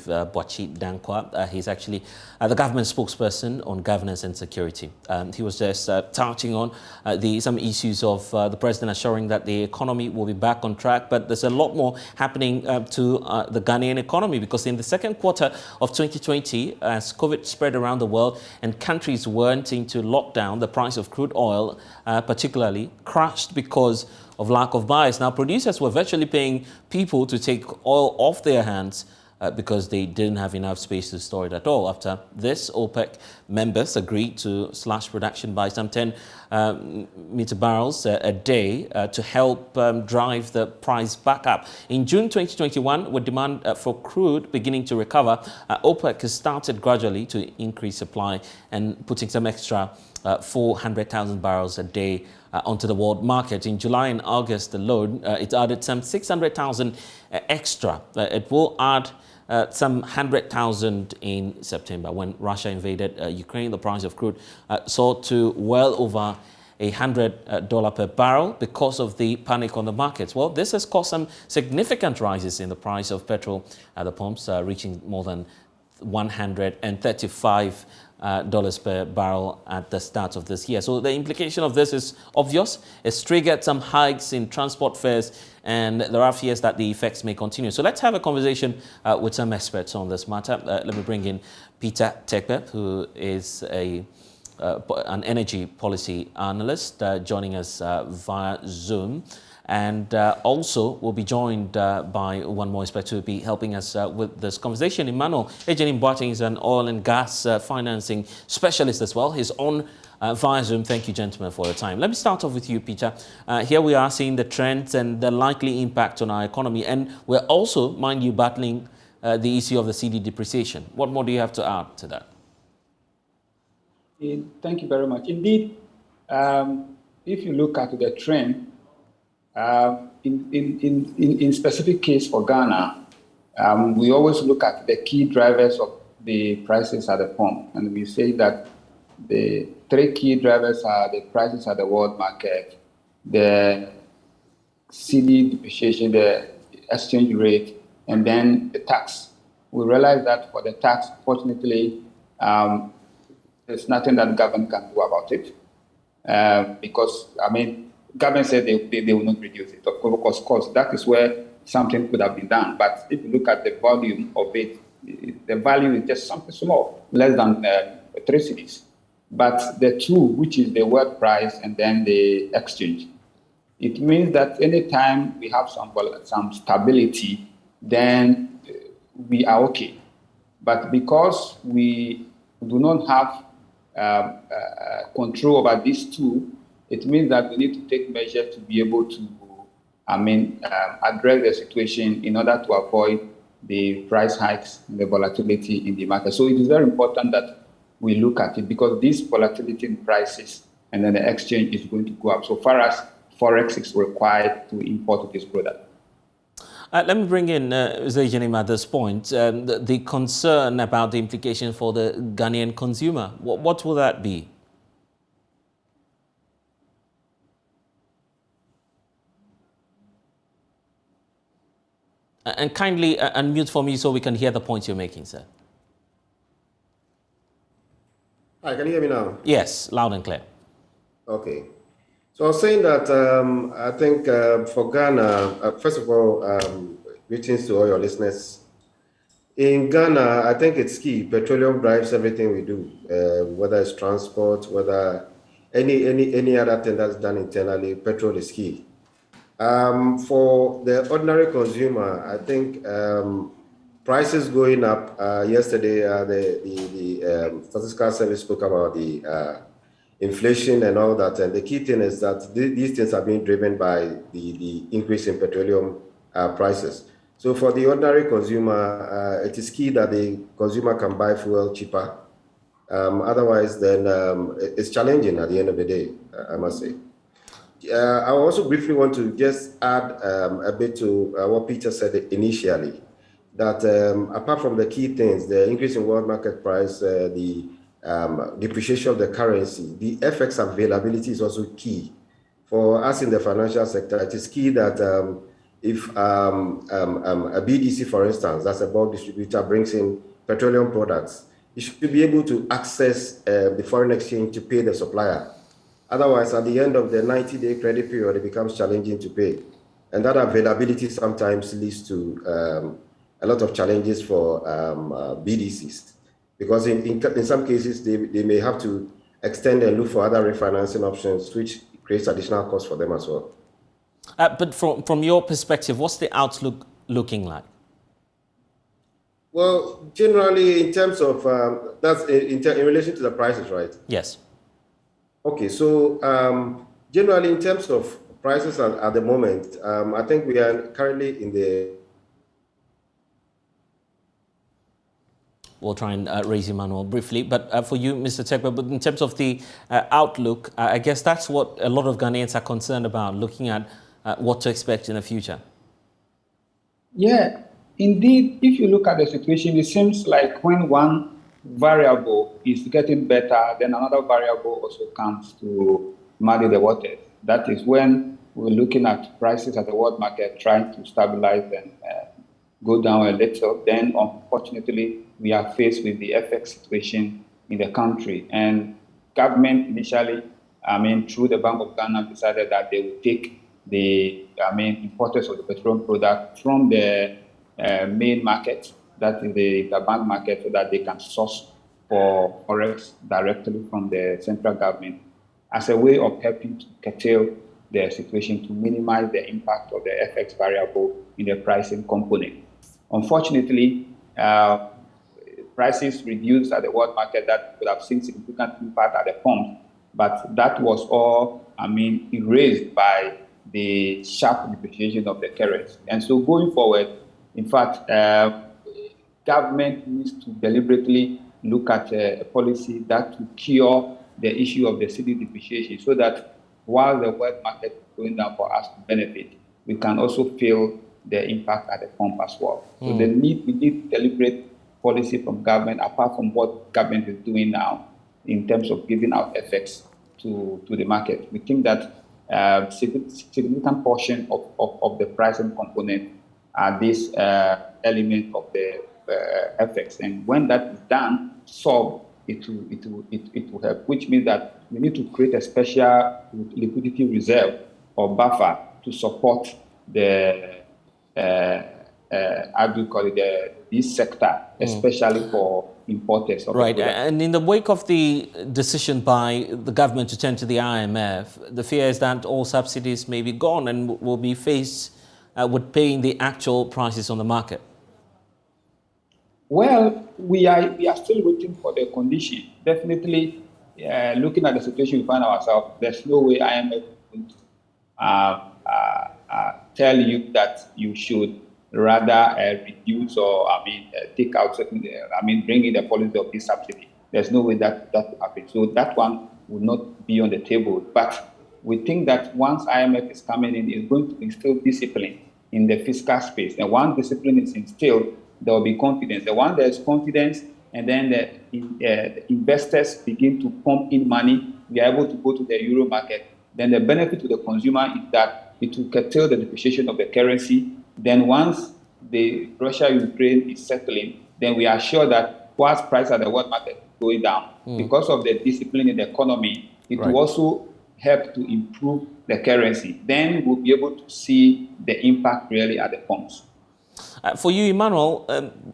Boachi Dankwa. He's actually the government spokesperson on governance and security. He was just touching on some issues of the president assuring that the economy will be back on track. But there's a lot more happening to the Ghanaian economy, because in the second quarter of 2020, as COVID spread around the world and countries went into lockdown, the price of crude oil particularly crashed because of lack of buyers. Now, producers were virtually paying people to take oil off their hands because they didn't have enough space to store it at all. After this, OPEC members agreed to slash production by some 10 million barrels a day to help drive the price back up. In June 2021, with demand for crude beginning to recover, OPEC has started gradually to increase supply and putting some extra 400,000 barrels a day onto the world market. In July and August alone, it added some 600,000 extra. It will add some 100,000 in September. When Russia invaded Ukraine, the price of crude soared to well over $100 per barrel because of the panic on the markets. Well, this has caused some significant rises in the price of petrol at the pumps, reaching more than $135 per barrel at the start of this year. So the implication of this is obvious. It's triggered some hikes in transport fares, and there are fears that the effects may continue. So let's have a conversation with some experts on this matter. Let me bring in Peter Tekpe, who is an energy policy analyst, joining us via Zoom. And also we'll be joined by one more expert who will be helping us with this conversation. Emmanuel Ejenim Boateng is an oil and gas financing specialist as well. He's on via Zoom. Thank you, gentlemen, for your time. Let me start off with you, Peter. Here we are seeing the trends and the likely impact on our economy. And we're also, mind you, battling the issue of the CD depreciation. What more do you have to add to that? Thank you very much. Indeed, if you look at the trend, in specific case for Ghana, we always look at the key drivers of the prices at the pump, and we say that The three key drivers are the prices at the world market, the CD depreciation, the exchange rate, and then the tax. We realize that for the tax, fortunately, there's nothing that the government can do about it. Because, government said they will not reduce it. Of course, that is where something could have been done. But if you look at the volume of it, the value is just something small, less than 3 cedis. But the two, which is the world price and then the exchange, it means that anytime we have some stability, then we are okay. But because we do not have control over these two, it means that we need to take measures to be able to, address the situation in order to avoid the price hikes and the volatility in the market. So it is very important that we look at it, because this volatility in prices and then the exchange is going to go up so far as Forex is required to import this product. Let me bring in Zayjanim at this point. The concern about the implication for the Ghanaian consumer. What will that be? And kindly unmute for me so we can hear the points you're making, sir. Hi, can you hear me now? Yes, loud and clear. Okay. So I was saying that I think for Ghana, first of all, greetings to all your listeners. In Ghana, I think it's key. Petroleum drives everything we do, whether it's transport, whether any other thing that's done internally, petrol is key. For the ordinary consumer, I think prices going up. Yesterday, the Statistical Service spoke about the inflation and all that. And the key thing is that these things are being driven by the increase in petroleum prices. So for the ordinary consumer, it is key that the consumer can buy fuel cheaper. Otherwise, then it's challenging at the end of the day, I must say. I also briefly want to just add a bit to what Peter said initially, that apart from the key things, the increase in world market price, the depreciation of the currency, the FX availability is also key. For us in the financial sector, it is key that if a BDC, for instance, that's a bulk distributor, brings in petroleum products, you should be able to access the foreign exchange to pay the supplier. Otherwise, at the end of the 90-day credit period, it becomes challenging to pay. And that availability sometimes leads to a lot of challenges for BDCs. Because in some cases, they may have to extend and look for other refinancing options, which creates additional costs for them as well. But from your perspective, what's the outlook looking like? Well, generally, in terms of, that's in relation to the prices, right? Yes. Okay, so generally in terms of prices at the moment, I think we are currently in the... We'll try and raise Emmanuel briefly, but for you, Mr. Tekba, but in terms of the outlook, I guess that's what a lot of Ghanaians are concerned about, looking at what to expect in the future. Yeah, indeed, if you look at the situation, it seems like when one variable is getting better, then another variable also comes to muddy the waters. That is when we're looking at prices at the world market trying to stabilize and go down a little. Then, unfortunately, we are faced with the FX situation in the country. And government initially, through the Bank of Ghana, decided that they would take the importers of the petroleum product from the main market, that is the bank market, so that they can source for Forex directly from the central government as a way of helping to curtail the situation, to minimize the impact of the FX variable in the pricing component. Unfortunately, prices reduced at the world market that could have seen significant impact at the pump, but that was all, erased by the sharp depreciation of the currency. And so going forward, in fact, government needs to deliberately look at a policy that will cure the issue of the cedi depreciation, so that while the world market is going down for us to benefit, we can also feel the impact at the pump as well. So we need deliberate policy from government, apart from what government is doing now. in terms of giving out FX to the market. We think that significant portion of the pricing component are this element of the FX. And when that is done, it will help, which means that we need to create a special liquidity reserve or buffer to support the how do you call it, this sector, especially for importers. Right, and in the wake of the decision by the government to turn to the IMF, the fear is that all subsidies may be gone and will be faced with paying the actual prices on the market. Well, we are still waiting for the condition. Definitely, looking at the situation we find ourselves, there's no way IMF is going to tell you that you should rather reduce or, take out certain, bring in the policy of this subsidy. There's no way that will happen. So that one will not be on the table. But we think that once IMF is coming in, it's going to instill discipline in the fiscal space. And once discipline is instilled, there will be confidence. The one there is confidence, and then the investors begin to pump in money, we are able to go to the euro market. Then the benefit to the consumer is that it will curtail the depreciation of the currency. Then once the Russia-Ukraine is settling, then we are sure that whilst price at the world market is going down, because of the discipline in the economy, it will also help to improve the currency. Then we'll be able to see the impact really at the pumps. For you, Emmanuel,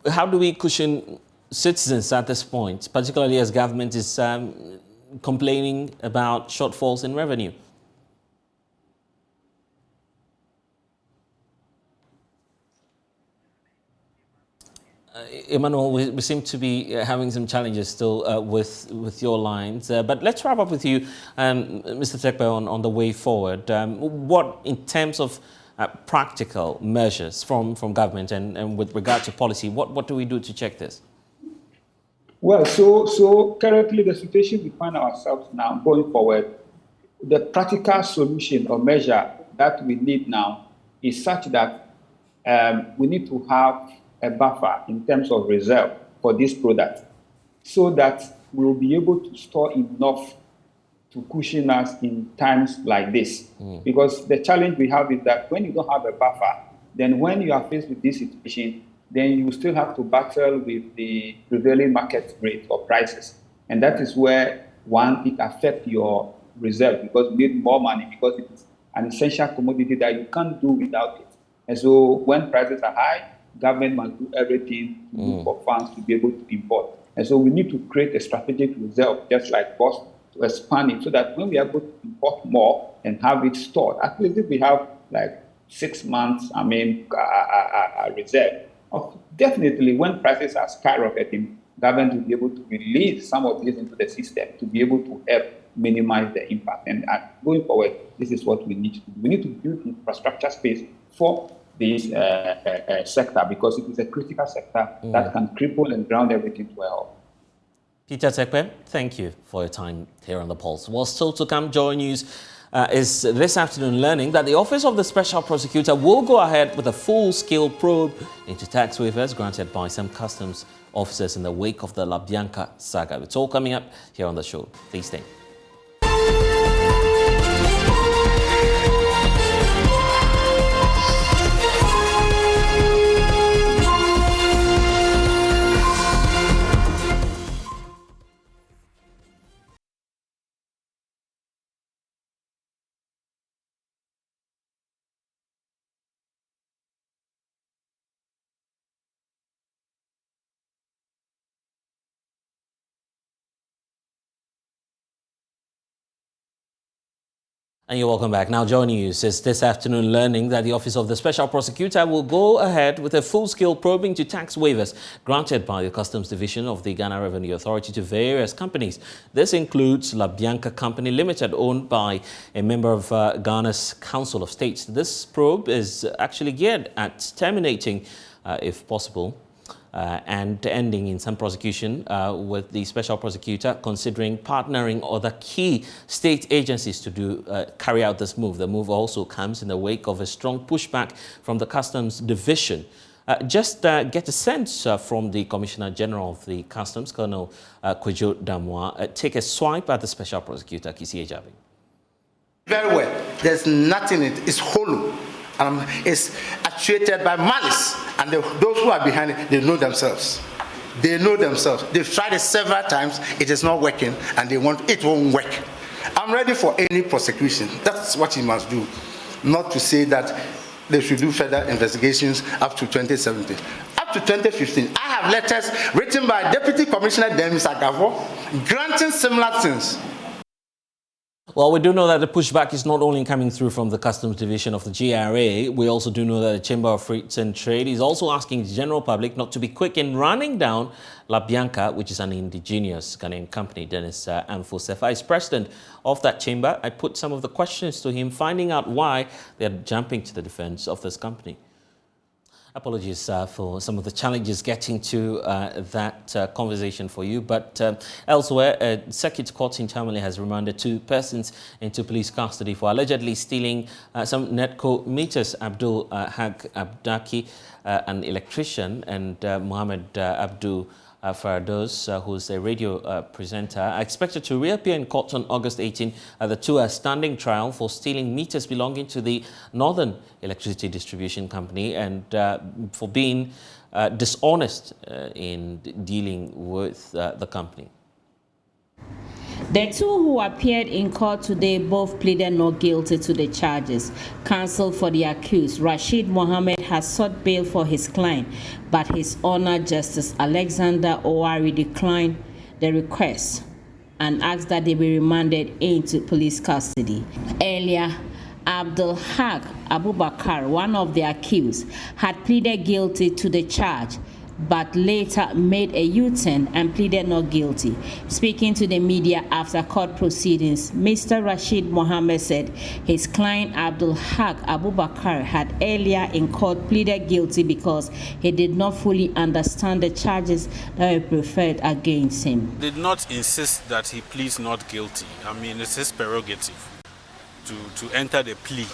how do we cushion citizens at this point, particularly as government is complaining about shortfalls in revenue? Emmanuel, we seem to be having some challenges still with your lines, but let's wrap up with you, Mr. Tekpe, on the way forward. What, in terms of practical measures from government and with regard to policy, what do we do to check this? Well, so currently the situation we find ourselves now going forward, the practical solution or measure that we need now is such that we need to have a buffer in terms of reserve for this product so that we will be able to store enough to cushion us in times like this. Because the challenge we have is that when you don't have a buffer, then when you are faced with this situation, then you still have to battle with the prevailing market rate or prices. And that is where, it affects your reserve because you need more money because it is an essential commodity that you can't do without it. And so when prices are high, government must do everything to look for funds to be able to import. And so we need to create a strategic reserve, just like BOSS, to expand it so that when we are able to import more and have it stored, at least if we have like 6 months, reserve. Definitely, when prices are skyrocketing, government will be able to release some of this into the system to be able to help minimize the impact. And going forward, this is what we need to do. We need to build infrastructure space for this sector because it is a critical sector that can cripple and ground everything to a halt. Peter Tekpe, thank you for your time here on The Pulse. Well, still to come, Joy News is this afternoon learning that the Office of the Special Prosecutor will go ahead with a full-scale probe into tax waivers granted by some customs officers in the wake of the La Bianca saga. It's all coming up here on the show. Please stay. And you're welcome back. Now, JoyNews is this afternoon learning that the Office of the Special Prosecutor will go ahead with a full-scale probing to tax waivers granted by the Customs Division of the Ghana Revenue Authority to various companies. This includes La Bianca Company Limited, owned by a member of Ghana's Council of States. This probe is actually geared at terminating, if possible, and ending in some prosecution with the special prosecutor considering partnering other key state agencies to carry out this move. The move also comes in the wake of a strong pushback from the Customs Division Just get a sense from the Commissioner General of the Customs, Colonel Kwejo Damwa. Take a swipe at the Special Prosecutor, Kisi Ejabi. Very well. There's nothing in it. It's hollow. It's actuated by malice. And those who are behind it, they know themselves. They know themselves. They've tried it several times. It is not working, and they want it won't work. I'm ready for any prosecution. That's what he must do. Not to say that they should do further investigations up to 2017. Up to 2015, I have letters written by Deputy Commissioner Denis Agavo granting similar things. Well, we do know that the pushback is not only coming through from the Customs Division of the GRA. We also do know that the Chamber of Free Trade is also asking the general public not to be quick in running down La Bianca, which is an indigenous Ghanaian company. Dennis Amfosefa is president of that chamber. I put some of the questions to him, finding out why they're jumping to the defense of this company. Apologies for some of the challenges getting to that conversation for you. But elsewhere, a circuit court in Tamale has remanded 2 persons into police custody for allegedly stealing some Netco meters. Abdul Haq Abdaki, an electrician, and Mohammed Abdul Fardos, who's a radio presenter, are expected to reappear in court on August 18. The 2 are standing trial for stealing meters belonging to the Northern Electricity Distribution Company and for being dishonest in dealing with the company. The 2 who appeared in court today both pleaded not guilty to the charges. Counsel for the accused, Rashid Mohammed, has sought bail for his client, but His Honor Justice Alexander Owari declined the request and asked that they be remanded into police custody. Earlier, Abdul Haq Abubakar, one of the accused, had pleaded guilty to the charge, but later made a U-turn and pleaded not guilty. Speaking to the media after court proceedings, Mr. Rashid Mohammed said his client Abdul Haq Abubakar had earlier in court pleaded guilty because he did not fully understand the charges that were preferred against him. Did not insist that he pleads not guilty. I mean, it's his prerogative to enter the plea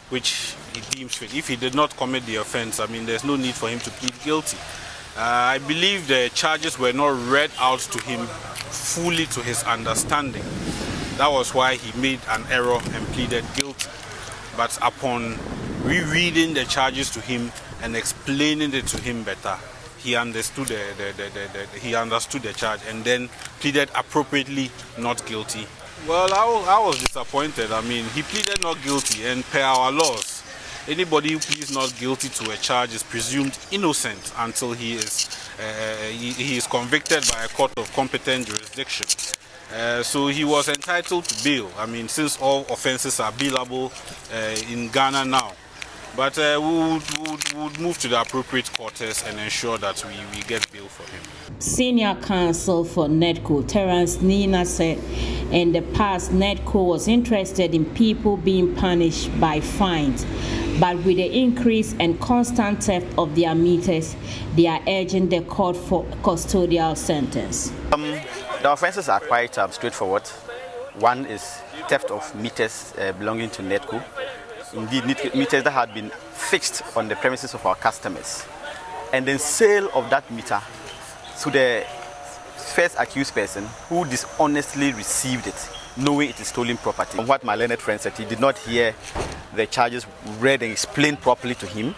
which he deems fit. If he did not commit the offense, I mean, there's no need for him to plead guilty. I believe the charges were not read out to him fully to his understanding. That was why he made an error and pleaded guilty. But upon rereading the charges to him and explaining it to him better, he understood the charge and then pleaded appropriately not guilty. Well, I was disappointed. I mean, he pleaded not guilty, and per our laws, anybody who pleads not guilty to a charge is presumed innocent until he is convicted by a court of competent jurisdiction. So he was entitled to bail. I mean, since all offences are bailable in Ghana now. But we would move to the appropriate quarters and ensure that we get bail for him. Senior counsel for Netco, Terence Nina, said in the past, Netco was interested in people being punished by fines. But with the increase and constant theft of their meters, they are urging the court for custodial sentence. The offences are quite straightforward. One is theft of meters belonging to Netco. Indeed, meters that had been fixed on the premises of our customers. And then sale of that meter to the first accused person who dishonestly received it, knowing it is stolen property. From what my learned friend said, he did not hear the charges read and explained properly to him.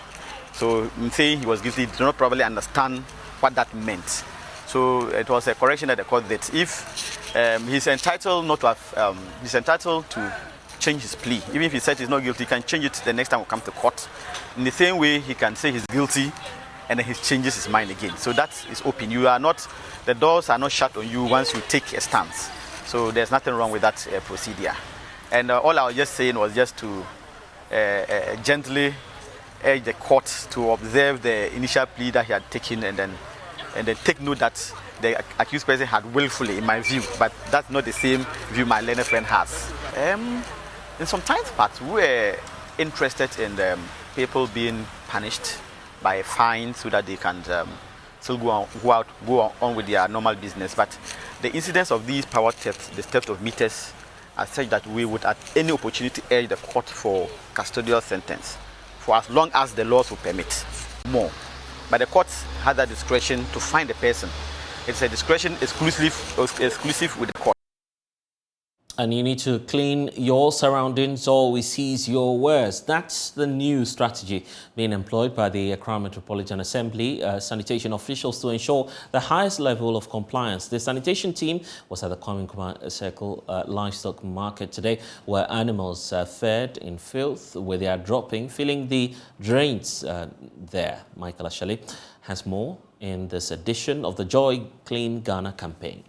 So in saying he was guilty, he did not probably understand what that meant. So it was a correction that the court did. If he's entitled not to have, he's entitled to change his plea. Even if he said he's not guilty, he can change it the next time we come to court. In the same way, he can say he's guilty and then he changes his mind again. So that is open. You are not, the doors are not shut on you once you take a stance. So there's nothing wrong with that procedure. And all I was just saying was just to gently urge the court to observe the initial plea that he had taken and then take note that the accused person had willfully, in my view, but that's not the same view my learned friend has. In some times past, we were interested in people being punished by a fine so that they can still go on with their normal business. But the incidence of these power thefts, the theft of meters, are such that we would at any opportunity urge the court for custodial sentence for as long as the laws will permit. More. but the court has that discretion to find the person. It's a discretion exclusive with the court. And you need to clean your surroundings or we seize your wares. That's the new strategy being employed by the Accra Metropolitan Assembly sanitation officials to ensure the highest level of compliance. The sanitation team was at the Kwame Circle livestock market today, where animals fed in filth where they are dropping, filling the drains there. Michael Ashali has more in this edition of the Joy Clean Ghana campaign.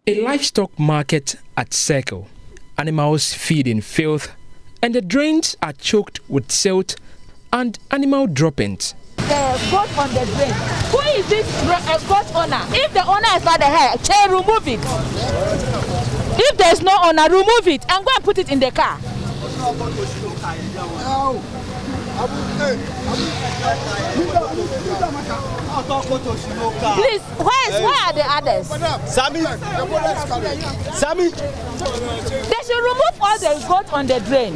A livestock market at Circle. Animals feed in filth and the drains are choked with silt and animal droppings. The goat on the drain. Who is this goat owner? If the owner is not there, remove it. If there's no owner, remove it and go and put it in the car. Please, where are the others? Sammy. They should remove all the goat on the drain.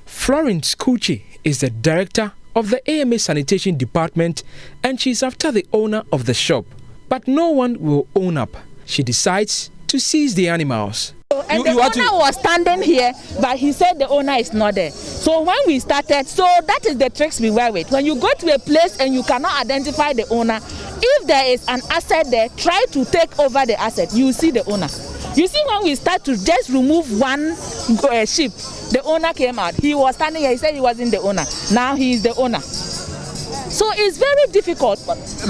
Florence Kuchi is the director of the AMA Sanitation Department and she's after the owner of the shop. But no one will own up. She decides to seize the animals. And the owner was standing here, but he said the owner is not there. So when we started, so that is the tricks we wear with. When you go to a place and you cannot identify the owner, if there is an asset there, try to take over the asset. You see the owner. You see, when we start to just remove one sheep, the owner came out. He was standing here, he said he wasn't the owner. Now he is the owner. So it's very difficult.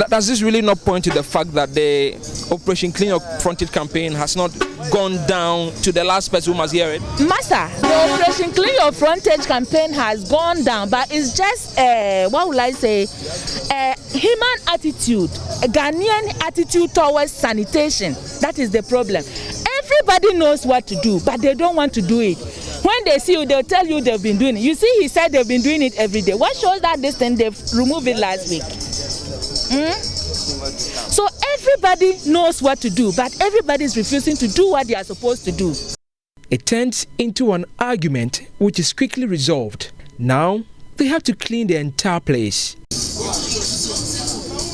Does this really not point to the fact that the Operation Clean Up Frontage campaign has not gone down to the last person who must hear it? Master, the Operation Clean Up Frontage campaign has gone down, but it's just, what will I say, a human attitude, a Ghanaian attitude towards sanitation. That is the problem. Everybody knows what to do, but they don't want to do it. When they see you, they'll tell you they've been doing it. You see, he said they've been doing it every day. What shows that this thing, they've removed it last week? So everybody knows what to do, but everybody is refusing to do what they are supposed to do. It turns into an argument which is quickly resolved. Now, they have to clean the entire place.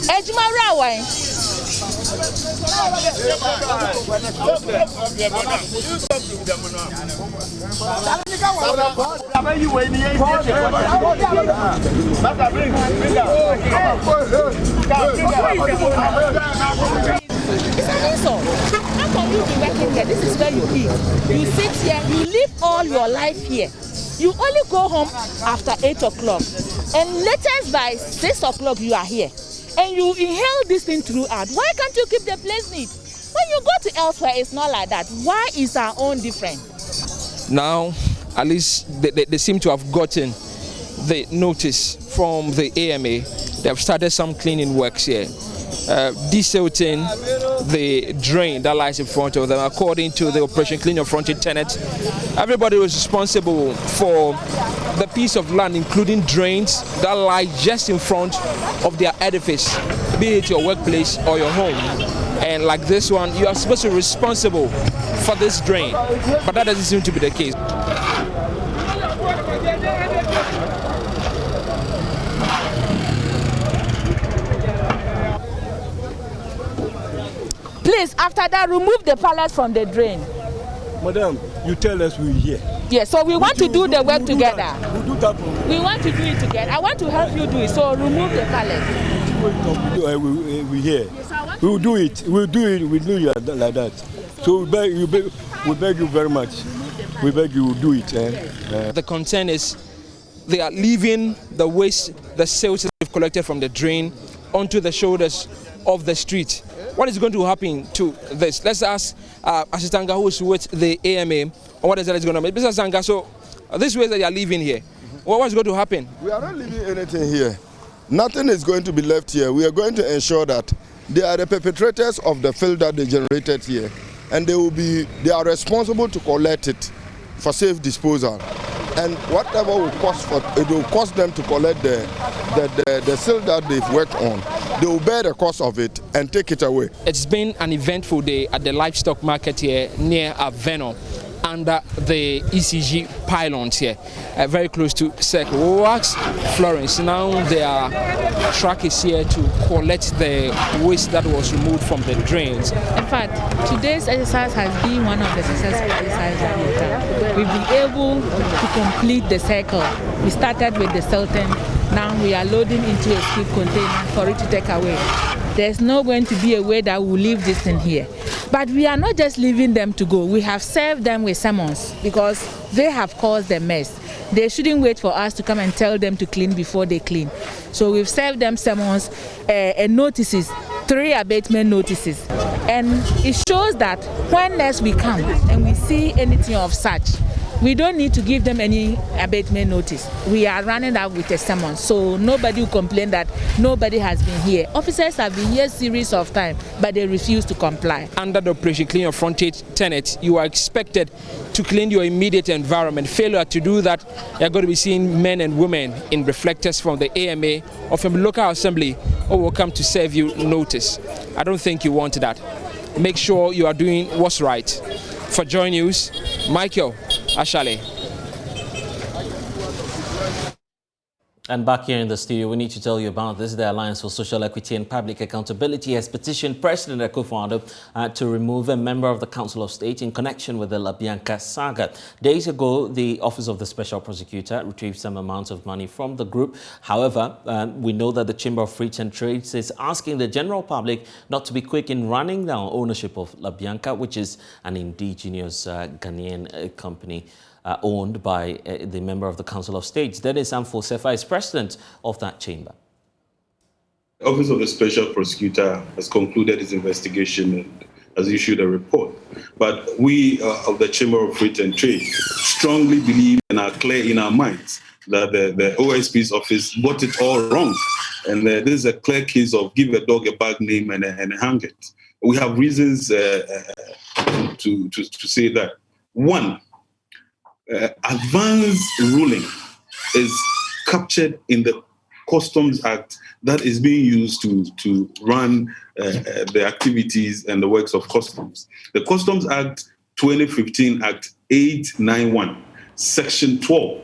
It's an insult. How can you be working here? This is where you eat. You sit here, you live all your life here. You only go home after 8 o'clock. And latest by 6 o'clock you are here. And you inhale this thing throughout. Why can't you keep the place neat? When you go to elsewhere, it's not like that. Why is our own different? Now, at least they seem to have gotten the notice from the AMA. They have started some cleaning works here. Desilting the drain that lies in front of them. According to the Operation Clean Up Frontage tenant, everybody was responsible for the piece of land, including drains that lie just in front of their edifice, be it your workplace or your home. And like this one, you are supposed to be responsible for this drain, but that doesn't seem to be the case. Please, after that, remove the pallets from the drain. Madam, you tell us we're here. Yes, so we want to do the work together. We'll do that for you. We want to do it together. I want to help you do it, so remove the pallets. We're here. We'll do it. We'll do it. We'll do it like that. So we beg you very much. We beg you do it. The concern is they are leaving the waste, the silt they've collected from the drain onto the shoulders of the street. What is going to happen to this? Let's ask Asitanga, who is with the AMA, what is that going to happen? Mr. Asitanga, so this waste that you are leaving here, what is going to happen? We are not leaving anything here. Nothing is going to be left here. We are going to ensure that they are the perpetrators of the filth that they generated here, and they are responsible to collect it for safe disposal. And whatever it will cost them to collect the silt that they've worked on, they will bear the cost of it and take it away. It's been an eventful day at the livestock market here near Aveno, and under the ECG pylons here, very close to Circle. We'll ask Florence. Now their truck is here to collect the waste that was removed from the drains. In fact, today's exercise has been one of the successful exercises that we've done. We've been able to complete the circle. We started with the Sultan. Now we are loading into a skip container for it to take away. There's not going to be a way that we'll leave this in here. But we are not just leaving them to go. We have served them with summons because they have caused the mess. They shouldn't wait for us to come and tell them to clean before they clean. So we've served them summons and notices, 3 abatement notices. And it shows that when next we come and we see anything of such, we don't need to give them any abatement notice. We are running out with a summons, so nobody will complain that nobody has been here. Officers have been here a series of times, but they refuse to comply. Under the Operation Clean Your Frontage tenet, you are expected to clean your immediate environment. Failure to do that, you're going to be seeing men and women in reflectors from the AMA or from the local assembly who will come to serve you notice. I don't think you want that. Make sure you are doing what's right. For JoyNews, Michael Ashale. And back here in the studio, we need to tell you about this. The Alliance for Social Equity and Public Accountability has petitioned President Akufo-Addo to remove a member of the Council of State in connection with the LaBianca saga. Days ago, the Office of the Special Prosecutor retrieved some amount of money from the group. However, we know that the Chamber of Trade and Trades is asking the general public not to be quick in running down ownership of LaBianca, which is an indigenous Ghanaian company. Owned by the member of the Council of States. Dennis Amfosefa is president of that chamber. The Office of the Special Prosecutor has concluded its investigation and has issued a report. But we of the Chamber of Trade and Trade strongly believe and are clear in our minds that the OSP's office got it all wrong. And this is a clear case of give a dog a bag name and hang it. We have reasons to say that. One, advance ruling is captured in the Customs Act that is being used to run the activities and the works of customs. The Customs Act 2015 Act 891, Section 12,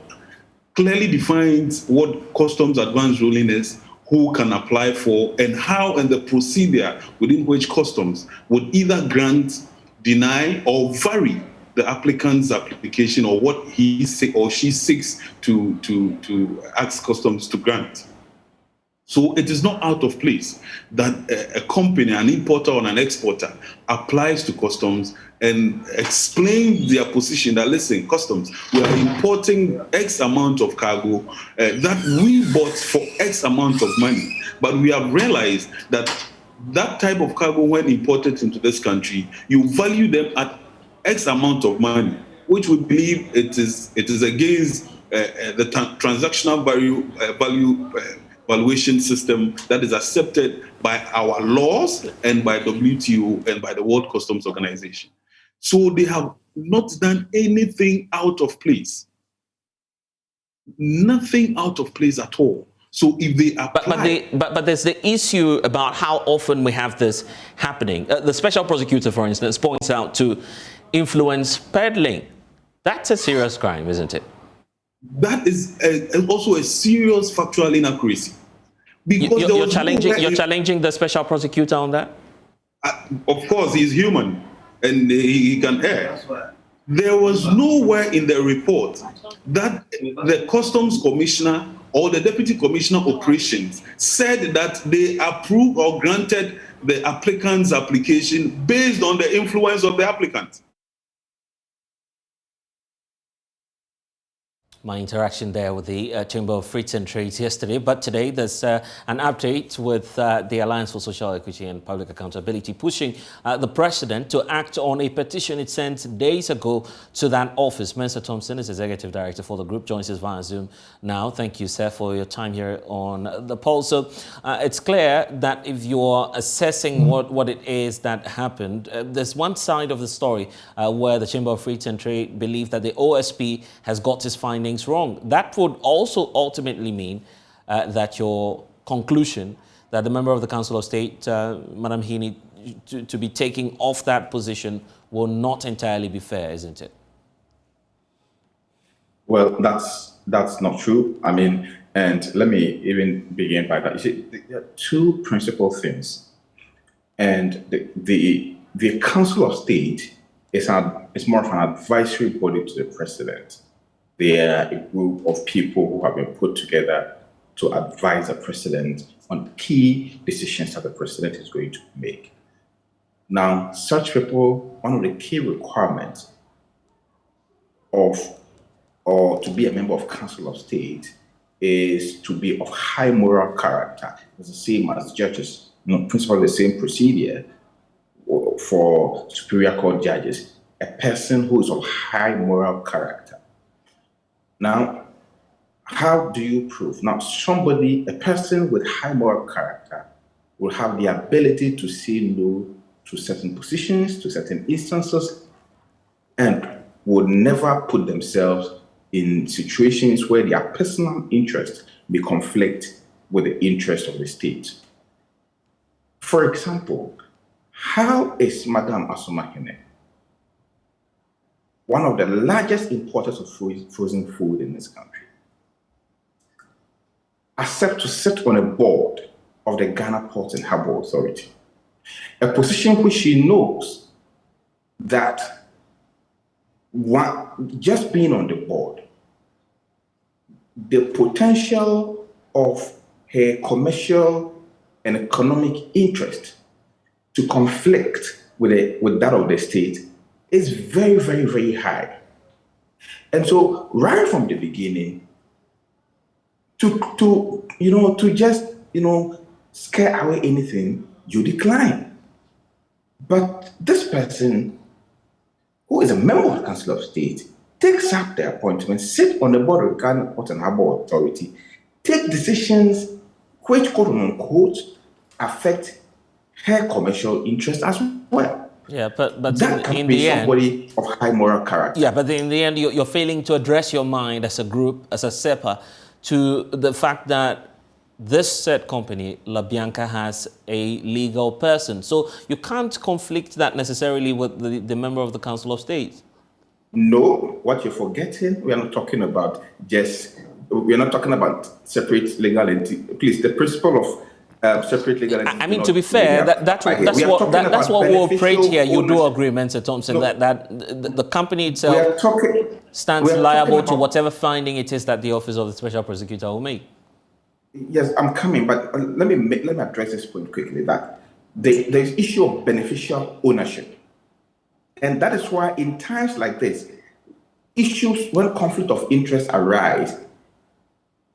clearly defines what customs advance ruling is, who can apply for, and how, and the procedure within which customs would either grant, deny, or vary the applicant's application or what he or she seeks to ask customs to grant. So it is not out of place that a company, an importer or an exporter, applies to customs and explains their position that, listen, customs, we are importing X amount of cargo that we bought for X amount of money. But we have realized that that type of cargo, when imported into this country, you value them at X amount of money, which we believe it is against the transactional valuation system that is accepted by our laws and by WTO and by the World Customs Organization. So they have not done anything out of place. Nothing out of place at all. So if they apply... But there's the issue about how often we have this happening. The special prosecutor, for instance, points out to influence peddling. That's a serious crime, isn't it? That is also a serious factual inaccuracy. Because you're challenging the special prosecutor on that? Of course, he's human and he can err. There was nowhere in the report that the customs commissioner or the deputy commissioner of operations said that they approved or granted the applicant's application based on the influence of the applicant. My interaction there with the Chamber of Trade and Trades yesterday, but today there's an update with the Alliance for Social Equity and Public Accountability pushing the president to act on a petition it sent days ago to that office. Mensa Thompson is Executive Director for the group, joins us via Zoom now. Thank you, sir, for your time here on The Pulse. So it's clear that if you're assessing what it is that happened, there's one side of the story where the Chamber of Trade and Trade believe that the OSP has got its findings wrong. That would also ultimately mean that your conclusion that the member of the Council of State, Madam Heaney, to be taking off that position will not entirely be fair, isn't it? Well, that's not true. I mean, and let me even begin by that. You see, there are two principal things, and the Council of State is more of an advisory body to the president. They are a group of people who have been put together to advise the president on key decisions that the president is going to make. Now, such people, one of the key requirements or to be a member of Council of State is to be of high moral character. It's the same as judges, principally the same procedure for Superior Court judges, a person who is of high moral character. Now, how do you prove? Now, a person with high moral character will have the ability to say no to certain positions, to certain instances, and would never put themselves in situations where their personal interest may conflict with the interest of the state. For example, how is Madam Asomahene, one of the largest importers of frozen food in this country, accept to sit on a board of the Ghana Ports and Harbour Authority, a position which she knows that just being on the board, the potential of her commercial and economic interest to conflict with that of the state is very, very, very high. And so right from the beginning, to just scare away anything, you decline. But this person, who is a member of the Council of State, takes up the appointment, sit on the board of the Ghana Port and Harbour Authority, take decisions which, quote unquote, affect her commercial interest as well. Yeah, but that can in be the end, somebody of high moral character. Yeah, but in the end, you're failing to address your mind as a group, as a SEPA, to the fact that this said company, LaBianca, has a legal person. So you can't conflict that necessarily with the member of the Council of State. No, what you're forgetting, we're not talking about separate legal entity. Please, the principle of separate legal entity. I mean, to be fair, that's what we'll operate here. You do agree, Mr. Thompson, that the company itself stands liable to whatever finding it is that the Office of the Special Prosecutor will make. Yes, I'm coming, but let me address this point quickly. That there's issue of beneficial ownership, and that is why in times like this, issues when conflict of interest arise,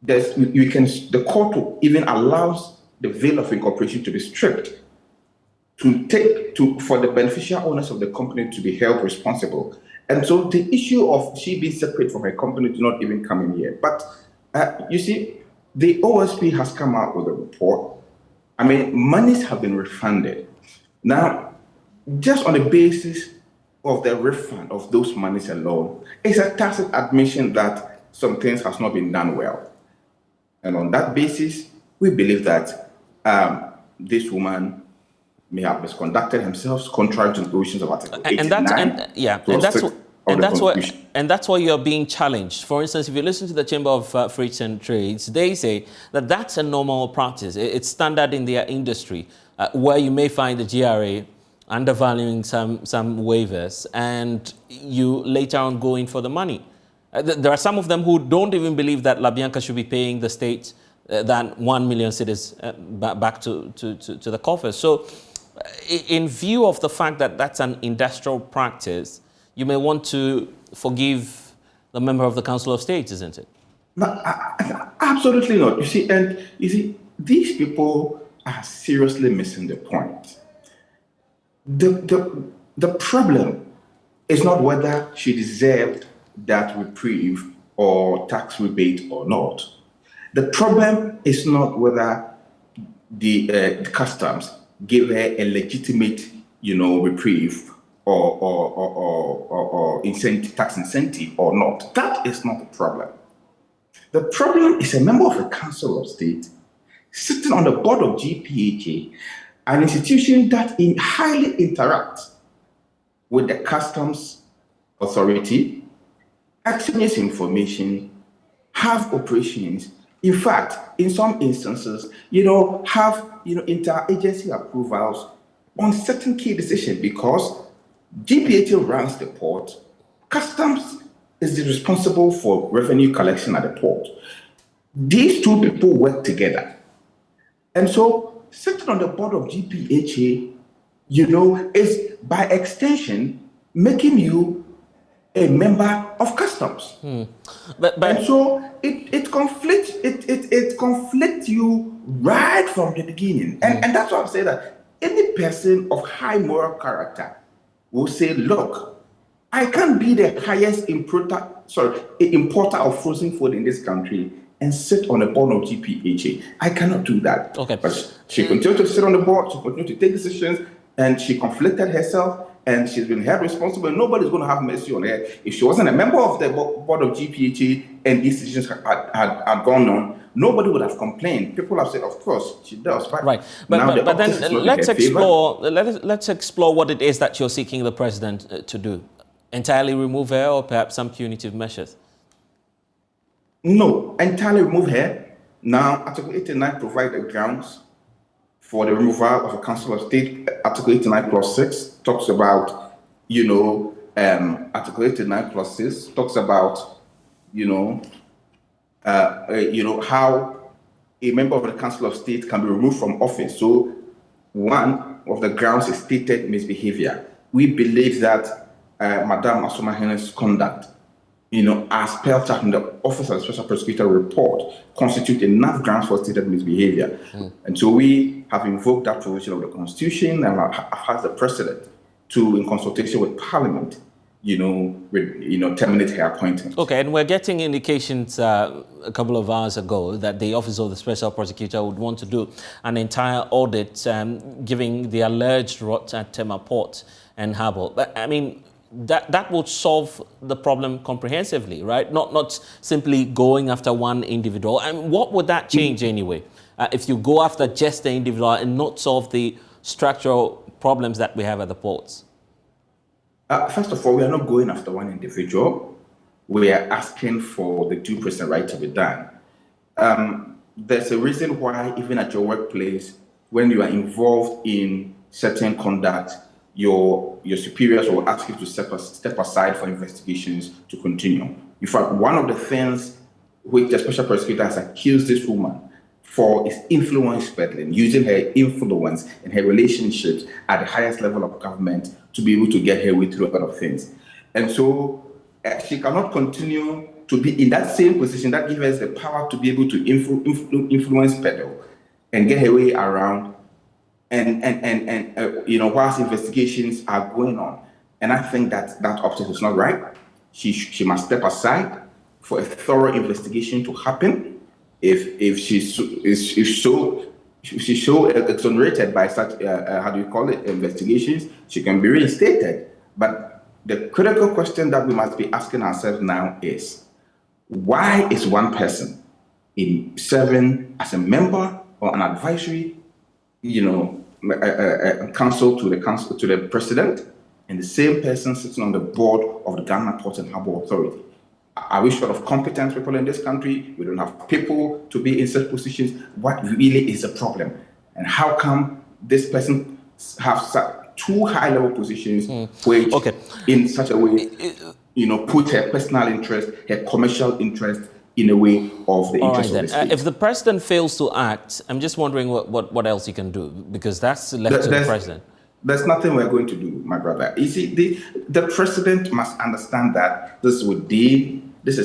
the court even allows the veil of incorporation to be stripped for the beneficial owners of the company to be held responsible. And so the issue of she being separate from her company do not even come in here. But you see, the OSP has come out with a report. I mean, monies have been refunded. Now, just on the basis of the refund of those monies alone, it's a tacit admission that some things has not been done well. And on that basis, we believe that this woman may have misconducted himself contrary to the provisions of Article 89. And that's why you're being challenged. For instance, if you listen to the Chamber of Freights and Trades, they say that that's a normal practice. It's standard in their industry, where you may find the GRA undervaluing some waivers, and you later on go in for the money. There are some of them who don't even believe that LaBianca should be paying the state than 1 million cedis back to the coffers. So in view of the fact that that's an industrial practice, you may want to forgive the member of the Council of State, isn't it? No, absolutely not. You see, these people are seriously missing the point. The problem is not whether she deserved that reprieve or tax rebate or not. The problem is not whether the customs gave her a legitimate, reprieve or incentive, tax incentive or not. That is not the problem. The problem is a member of the Council of State sitting on the board of GPHA, an institution that highly interacts with the Customs Authority exchange information, have operations. In fact, in some instances, have interagency approvals on certain key decisions, because GPHA runs the port, customs is responsible for revenue collection at the port. These two people work together. And so sitting on the board of GPHA, is by extension making you a member of customs. And so it conflicts you right from the beginning. And that's why I'm saying that any person of high moral character will say, look, I can't be the highest importer of frozen food in this country and sit on the board of GPHA. I cannot do that. Okay. But she continued to sit on the board, she continued to take decisions, and she conflicted herself, and she's been held responsible. Nobody's going to have mercy on her. If she wasn't a member of the board of GPHA and these decisions had gone on, nobody would have complained. People have said, of course, she does. But right. But then let's explore what it is that you're seeking the president to do. Entirely remove her, or perhaps some punitive measures? No, entirely remove her. Now, Article 89 provides the grounds for the removal of a council of state. Article 89 clause 6 talks about, Article 89 clause 6 talks about, how a member of the council of state can be removed from office. So one of the grounds is stated misbehavior. We believe that Madame Asomahene's conduct, as spelled out in the Office of the Special Prosecutor report, constitute enough grounds for stated misbehavior. And so we have invoked that provision of the Constitution and have asked the President to, in consultation with Parliament, terminate her appointment. Okay, and we're getting indications a couple of hours ago that the Office of the Special Prosecutor would want to do an entire audit giving the alleged rot at Tema Port and Harbour. But, I mean, that would solve the problem comprehensively, right? Not simply going after one individual. And what would that change anyway? If you go after just the individual and not solve the structural problems that we have at the ports? First of all, we are not going after one individual. We are asking for the due process right to be done. There's a reason why, even at your workplace, when you are involved in certain conduct, your superiors will ask you to step aside for investigations to continue. In fact, one of the things which the Special Prosecutor has accused this woman for is influence peddling, using her influence and her relationships at the highest level of government to be able to get her way through a lot of things. And so she cannot continue to be in that same position that gives us the power to be able to influence peddle and get her way around whilst investigations are going on. And I think that option is not right. She must step aside for a thorough investigation to happen. If she's so exonerated by such investigations, she can be reinstated. But the critical question that we must be asking ourselves now is, why is one person serving as a member or an advisory, counsel to the president, and the same person sitting on the board of the Ghana Port and Harbour Authority? Are we short of competent people in this country? We don't have people to be in such positions. What really is the problem? And how come this person has two high-level positions, which, in such a way, put her personal interest, her commercial interest, in a way of the interest of the state? If the president fails to act, I'm just wondering what else he can do, because that's left to the president. There's nothing we're going to do, my brother. You see, the president must understand that this is within its, this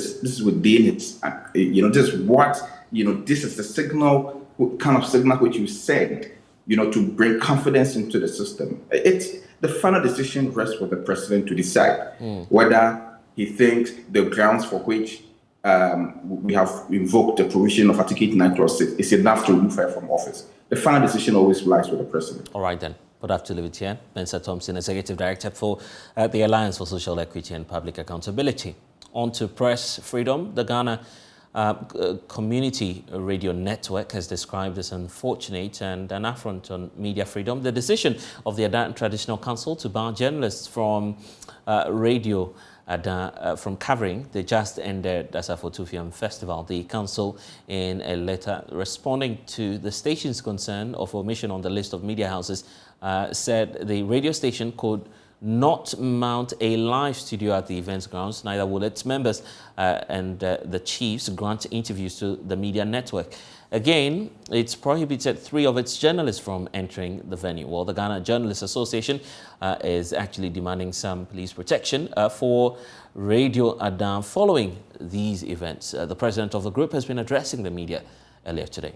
is the signal, kind of signal which you said, to bring confidence into the system. It's the final decision rests with the president to decide whether he thinks the grounds for which we have invoked the provision of Article 89 clause 6 is enough to remove her from office. The final decision always lies with the president. All right then. We'll have to leave it here. Mensa Thompson, Executive Director for the Alliance for Social Equity and Public Accountability. On to press freedom. The Ghana Community Radio Network has described as unfortunate and an affront on media freedom the decision of the Adan Traditional Council to bar journalists from radio from covering the just ended Asafo Tufiam Festival. The council, in a letter responding to the station's concern of omission on the list of media houses, said the radio station could not mount a live studio at the events grounds, neither will its members and the chiefs grant interviews to the media network. Again, it's prohibited 3 of its journalists from entering the venue. Well, the Ghana Journalists Association is actually demanding some police protection for Radio Adam following these events. The president of the group has been addressing the media earlier today.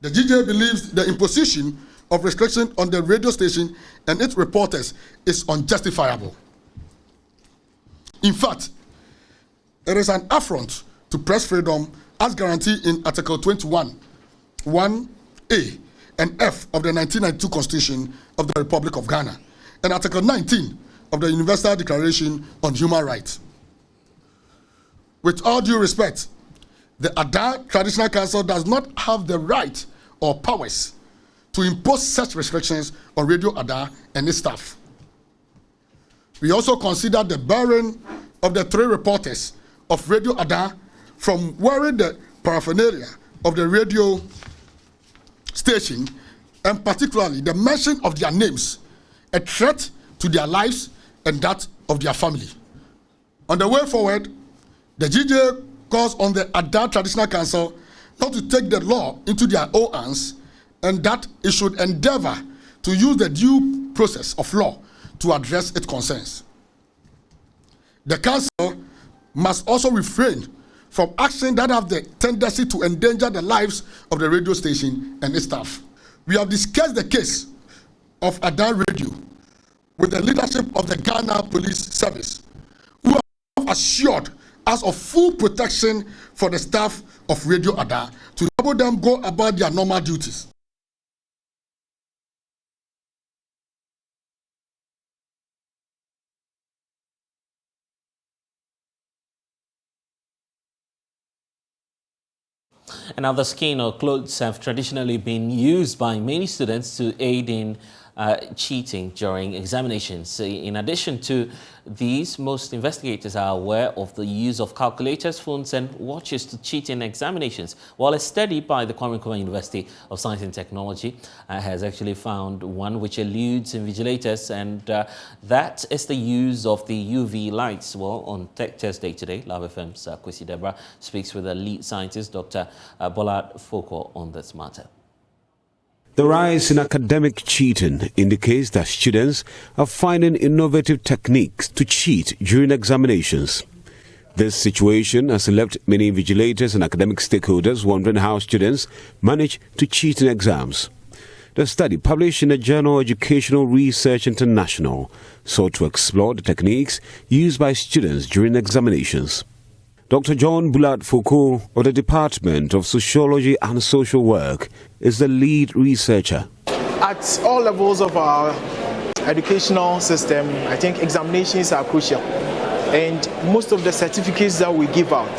The GJ believes the imposition of restriction on the radio station and its reporters is unjustifiable. In fact, it is an affront to press freedom as guaranteed in Article 21, 1A and F of the 1992 Constitution of the Republic of Ghana and Article 19 of the Universal Declaration on Human Rights. With all due respect, the Ada Traditional Council does not have the right or powers to impose such restrictions on Radio Ada and its staff. We also consider the barring of the 3 reporters of Radio Ada from wearing the paraphernalia of the radio station, and particularly the mention of their names, a threat to their lives and that of their family. On the way forward, the GJ calls on the Ada Traditional Council not to take the law into their own hands, and that it should endeavor to use the due process of law to address its concerns. The council must also refrain from actions that have the tendency to endanger the lives of the radio station and its staff. We have discussed the case of Ada Radio with the leadership of the Ghana Police Service, who have assured us of full protection for the staff of Radio Ada to enable them go about their normal duties. And now the skin or clothes have traditionally been used by many students to aid in cheating during examinations. In addition to these, most investigators are aware of the use of calculators, phones and watches to cheat in examinations. While a study by the Kwame Nkrumah University of Science and Technology has actually found one which eludes invigilators, and that is the use of the UV lights. Well, on Tech Test Day today, Love FM's Kwesi Debra speaks with the lead scientist, Dr. Bollard Foko, on this matter. The rise in academic cheating indicates that students are finding innovative techniques to cheat during examinations. This situation has left many invigilators and academic stakeholders wondering how students manage to cheat in exams. The study, published in the journal Educational Research International, sought to explore the techniques used by students during examinations. Dr. John Bollard Foko of the Department of Sociology and Social Work is the lead researcher. At all levels of our educational system, I think examinations are crucial. And most of the certificates that we give out,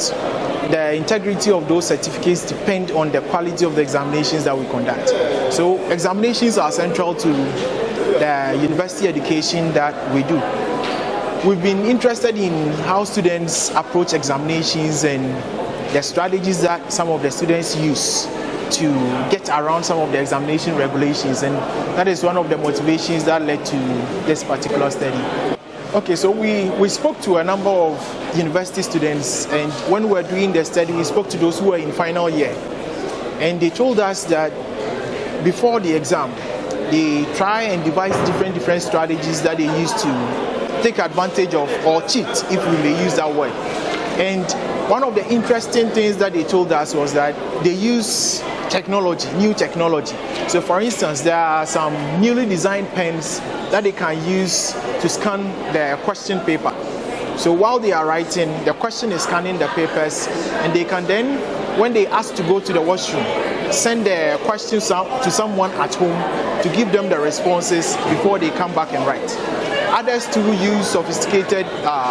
the integrity of those certificates depend on the quality of the examinations that we conduct. So examinations are central to the university education that we do. We've been interested in how students approach examinations and the strategies that some of the students use to get around some of the examination regulations, and that is one of the motivations that led to this particular study. Okay, so we spoke to a number of university students, and when we were doing the study, we spoke to those who were in final year, and they told us that before the exam, they try and devise different strategies that they use to take advantage of or cheat, if we may use that word. And one of the interesting things that they told us was that they use technology, new technology. So for instance, there are some newly designed pens that they can use to scan the question paper. So while they are writing, the question is scanning the papers, and they can then, when they ask to go to the washroom, send the questions out to someone at home to give them the responses before they come back and write. Others too use sophisticated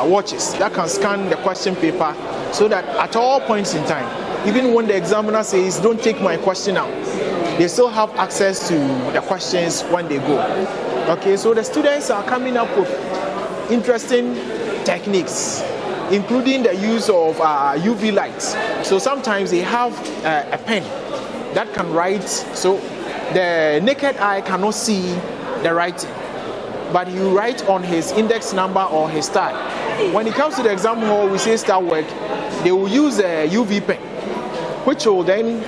watches that can scan the question paper so that at all points in time, even when the examiner says, "Don't take my question out," they still have access to the questions when they go. Okay, so the students are coming up with interesting techniques, including the use of UV lights. So sometimes they have a pen that can write, so the naked eye cannot see the writing, but you write on his index number or his tag. When it comes to the exam hall, we say start work, they will use a UV pen, which will then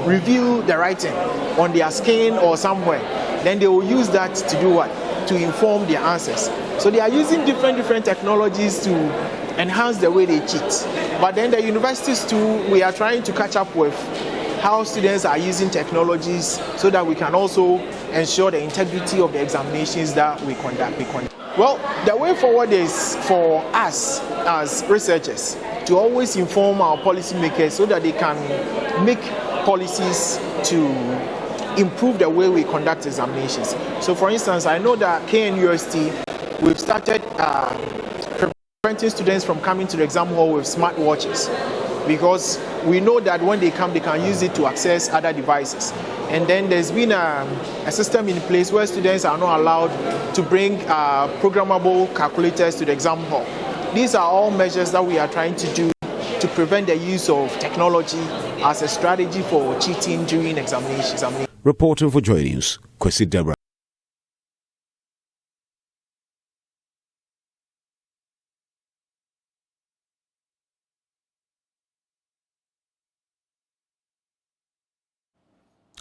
review the writing on their skin or somewhere. Then they will use that to do what? To inform their answers. So they are using different technologies to enhance the way they cheat. But then the universities too, we are trying to catch up with how students are using technologies so that we can also ensure the integrity of the examinations that we conduct. Well, the way forward is for us as researchers to always inform our policymakers so that they can make policies to improve the way we conduct examinations. So for instance, I know that KNUST, we've started preventing students from coming to the exam hall with smartwatches, because we know that when they come, they can use it to access other devices. And then there's been a system in place where students are not allowed to bring programmable calculators to the exam hall. These are all measures that we are trying to do to prevent the use of technology as a strategy for cheating during examinations. Reporting for JoyNews, Kwesi Deborah.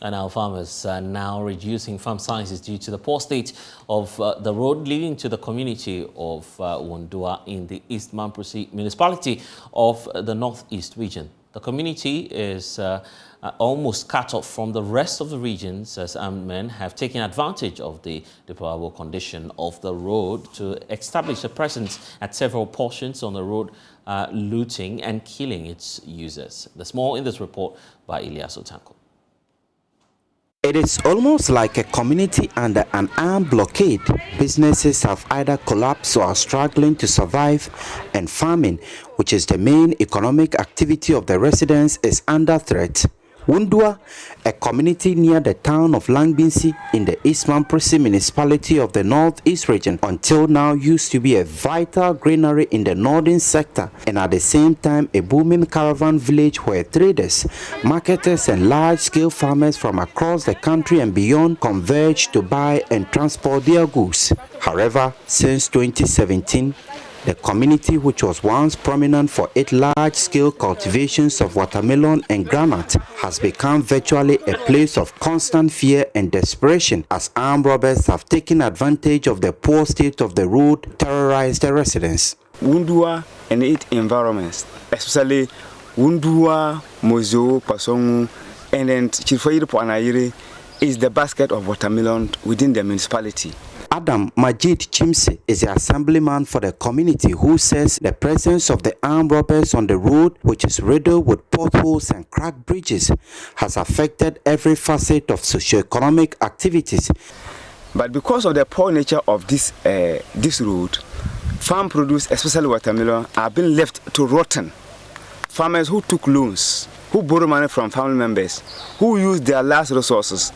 And our farmers are now reducing farm sizes due to the poor state of the road leading to the community of Wundua in the East Mamprusi municipality of the Northeast region. The community is almost cut off from the rest of the regions as armed men have taken advantage of the deplorable condition of the road to establish a presence at several portions on the road, looting and killing its users. There's more in this report by Elias Otanko. It is almost like a community under an armed blockade. Businesses have either collapsed or are struggling to survive, and farming, which is the main economic activity of the residents, is under threat. Wundua, a community near the town of Langbinsi in the East Mamprusi municipality of the Northeast region, until now used to be a vital granary in the northern sector and at the same time a booming caravan village where traders, marketers and large-scale farmers from across the country and beyond converge to buy and transport their goods. However, since 2017, the community, which was once prominent for its large-scale cultivations of watermelon and granite, has become virtually a place of constant fear and desperation as armed robbers have taken advantage of the poor state of the road to terrorize the residents. Wundua and its environments, especially Wundua, Mozo, Pasongu, and then Chilfoyiri Poanayiri, is the basket of watermelon within the municipality. Adam Majid Chimse is the assemblyman for the community who says the presence of the armed robbers on the road, which is riddled with potholes and cracked bridges, has affected every facet of socio-economic activities. But because of the poor nature of this road, farm produce, especially watermelon, are being left to rotten. Farmers who took loans, who borrow money from family members, who use their last resources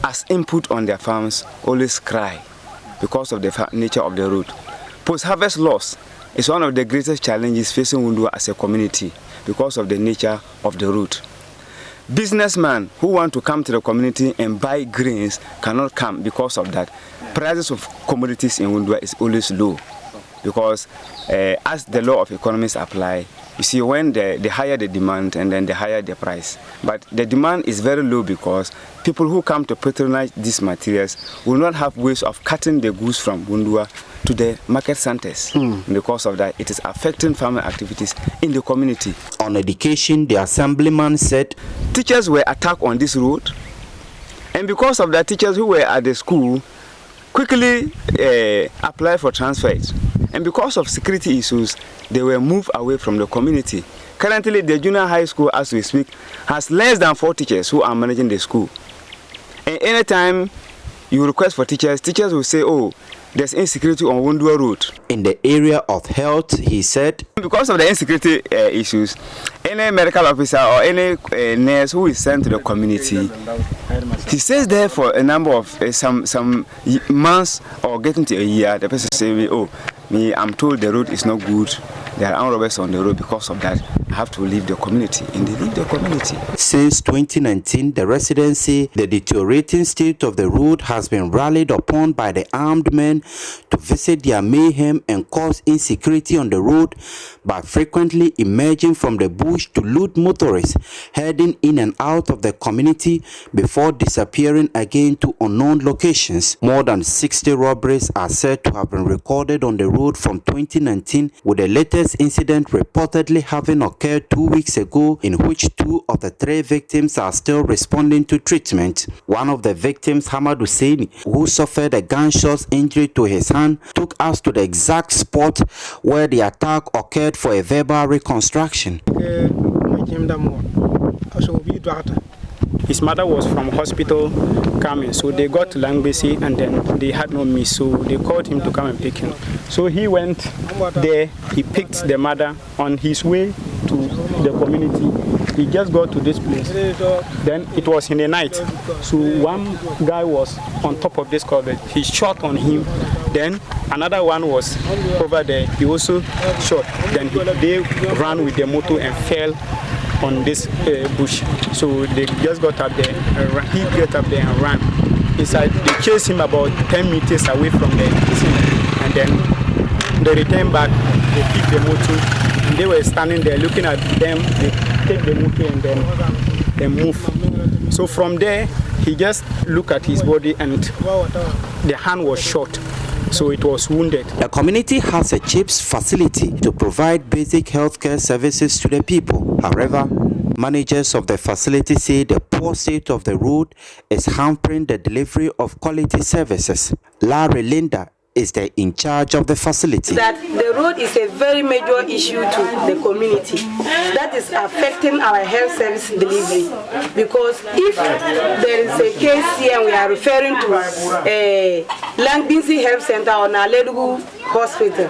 as input on their farms, always cry because of the nature of the road. Post-harvest loss is one of the greatest challenges facing Wundua as a community because of the nature of the road. Businessmen who want to come to the community and buy grains cannot come because of that. Prices of commodities in Wundua is always low because as the law of economics apply, you see, when the higher the demand and then the higher the price. But the demand is very low because people who come to patronize these materials will not have ways of cutting the goods from Wundua to the market centers. Because of that, it is affecting farming activities in the community. On education, the assemblyman said, teachers were attacked on this road, and because of that, teachers who were at the school quickly applied for transfers. And because of security issues, they were moved away from the community. Currently, the junior high school, as we speak, has less than 4 teachers who are managing the school. And anytime you request for teachers, teachers will say, oh, there's insecurity on Wundua Road. In the area of health, he said, because of the insecurity issues, any medical officer or any nurse who is sent to the community, he stays there for a number of some months or getting to a year. The person say, oh, I'm told the road is not good. There are armed robbers on the road. Because of that, I have to leave the community, and they leave the community. Since 2019, the residents say the deteriorating state of the road has been rallied upon by the armed men to visit their mayhem and cause insecurity on the road by frequently emerging from the bush to loot motorists heading in and out of the community before disappearing again to unknown locations. More than 60 robberies are said to have been recorded on the road from 2019, with the latest incident reportedly having occurred 2 weeks ago, in which 2 of the 3 victims are still responding to treatment. One of the victims, Hamad Hussein, who suffered a gunshot injury to his hand, took us to the exact spot where the attack occurred for a verbal reconstruction. His mother was from hospital coming, so they got to Langbesi and then they had no meat, so they called him to come and pick him. So he went there, he picked the mother on his way to the community. He just got to this place. Then it was in the night, so one guy was on top of this culvert. He shot on him. Then another one was over there. He also shot. Then they ran with the motor and fell on this bush. So they just got up there. He got up there and ran. Inside, they chased him about 10 meters away from the scene. And then they returned back. They picked the motor. And they were standing there looking at them. They take the motor and then they move. So from there, he just looked at his body and the hand was shot. So it was wounded. The community has a CHIPS facility to provide basic healthcare services to the people. However, managers of the facility say the poor state of the road is hampering the delivery of quality services. Larry Linda is the in charge of the facility. That the road is a very major issue to the community that is affecting our health service delivery, because if there is a case here and we are referring to Langbinsi Health Center or Naledugu Hospital,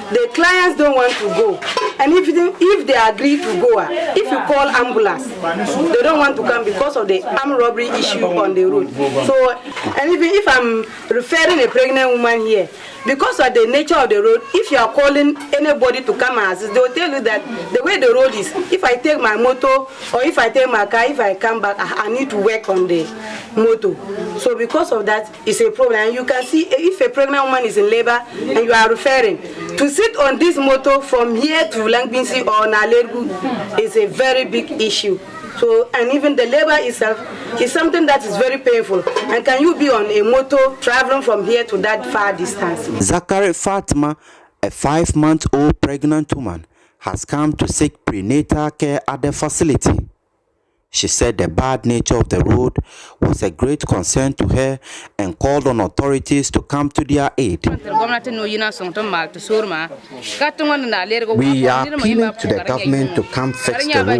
the clients don't want to go, and if they agree to go, if you call ambulance, they don't want to come because of the armed robbery issue on the road. So, and even if I'm referring a pregnant woman here, because of the nature of the road, if you are calling anybody to come and assist, they will tell you that the way the road is, if I take my motor or if I take my car, if I come back, I need to work on the motor. So because of that, it's a problem. And you can see if a pregnant woman is in labor and you are referring, to sit on this motor from here to Langbinsi or Naledu is a very big issue. So, and even the labor itself is something that is very painful. And can you be on a motor traveling from here to that far distance? Zachary Fatima, a 5-month-old pregnant woman, has come to seek prenatal care at the facility. She said the bad nature of the road was a great concern to her and called on authorities to come to their aid. We are appealing to the government to come fix the road.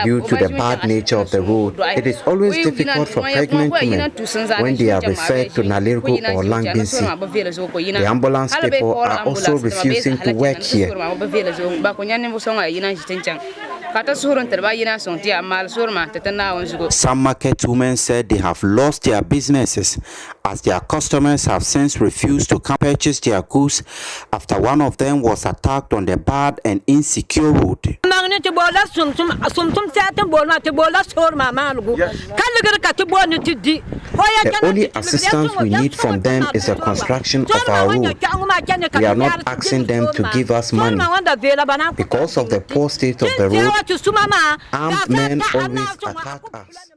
Due to the bad nature of the road, it is always difficult for pregnant women when they are referred to Nalirgo or Langbinsi. The ambulance people are also refusing to work here. Some market women said they have lost their businesses as their customers have since refused to come purchase their goods after one of them was attacked on the bad and insecure road. The only assistance we need from them is the construction of our road. We are not asking them to give us money. Because of the poor state of the road, armed men always attack us.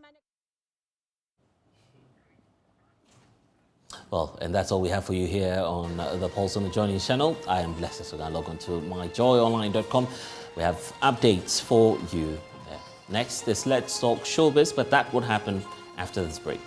Well, and that's all we have for you here on the Pulse on the JoyNews channel. I am blessed, so now log on to myjoyonline.com. We have updates for you there. Next is Let's Talk Showbiz, but that would happen after this break.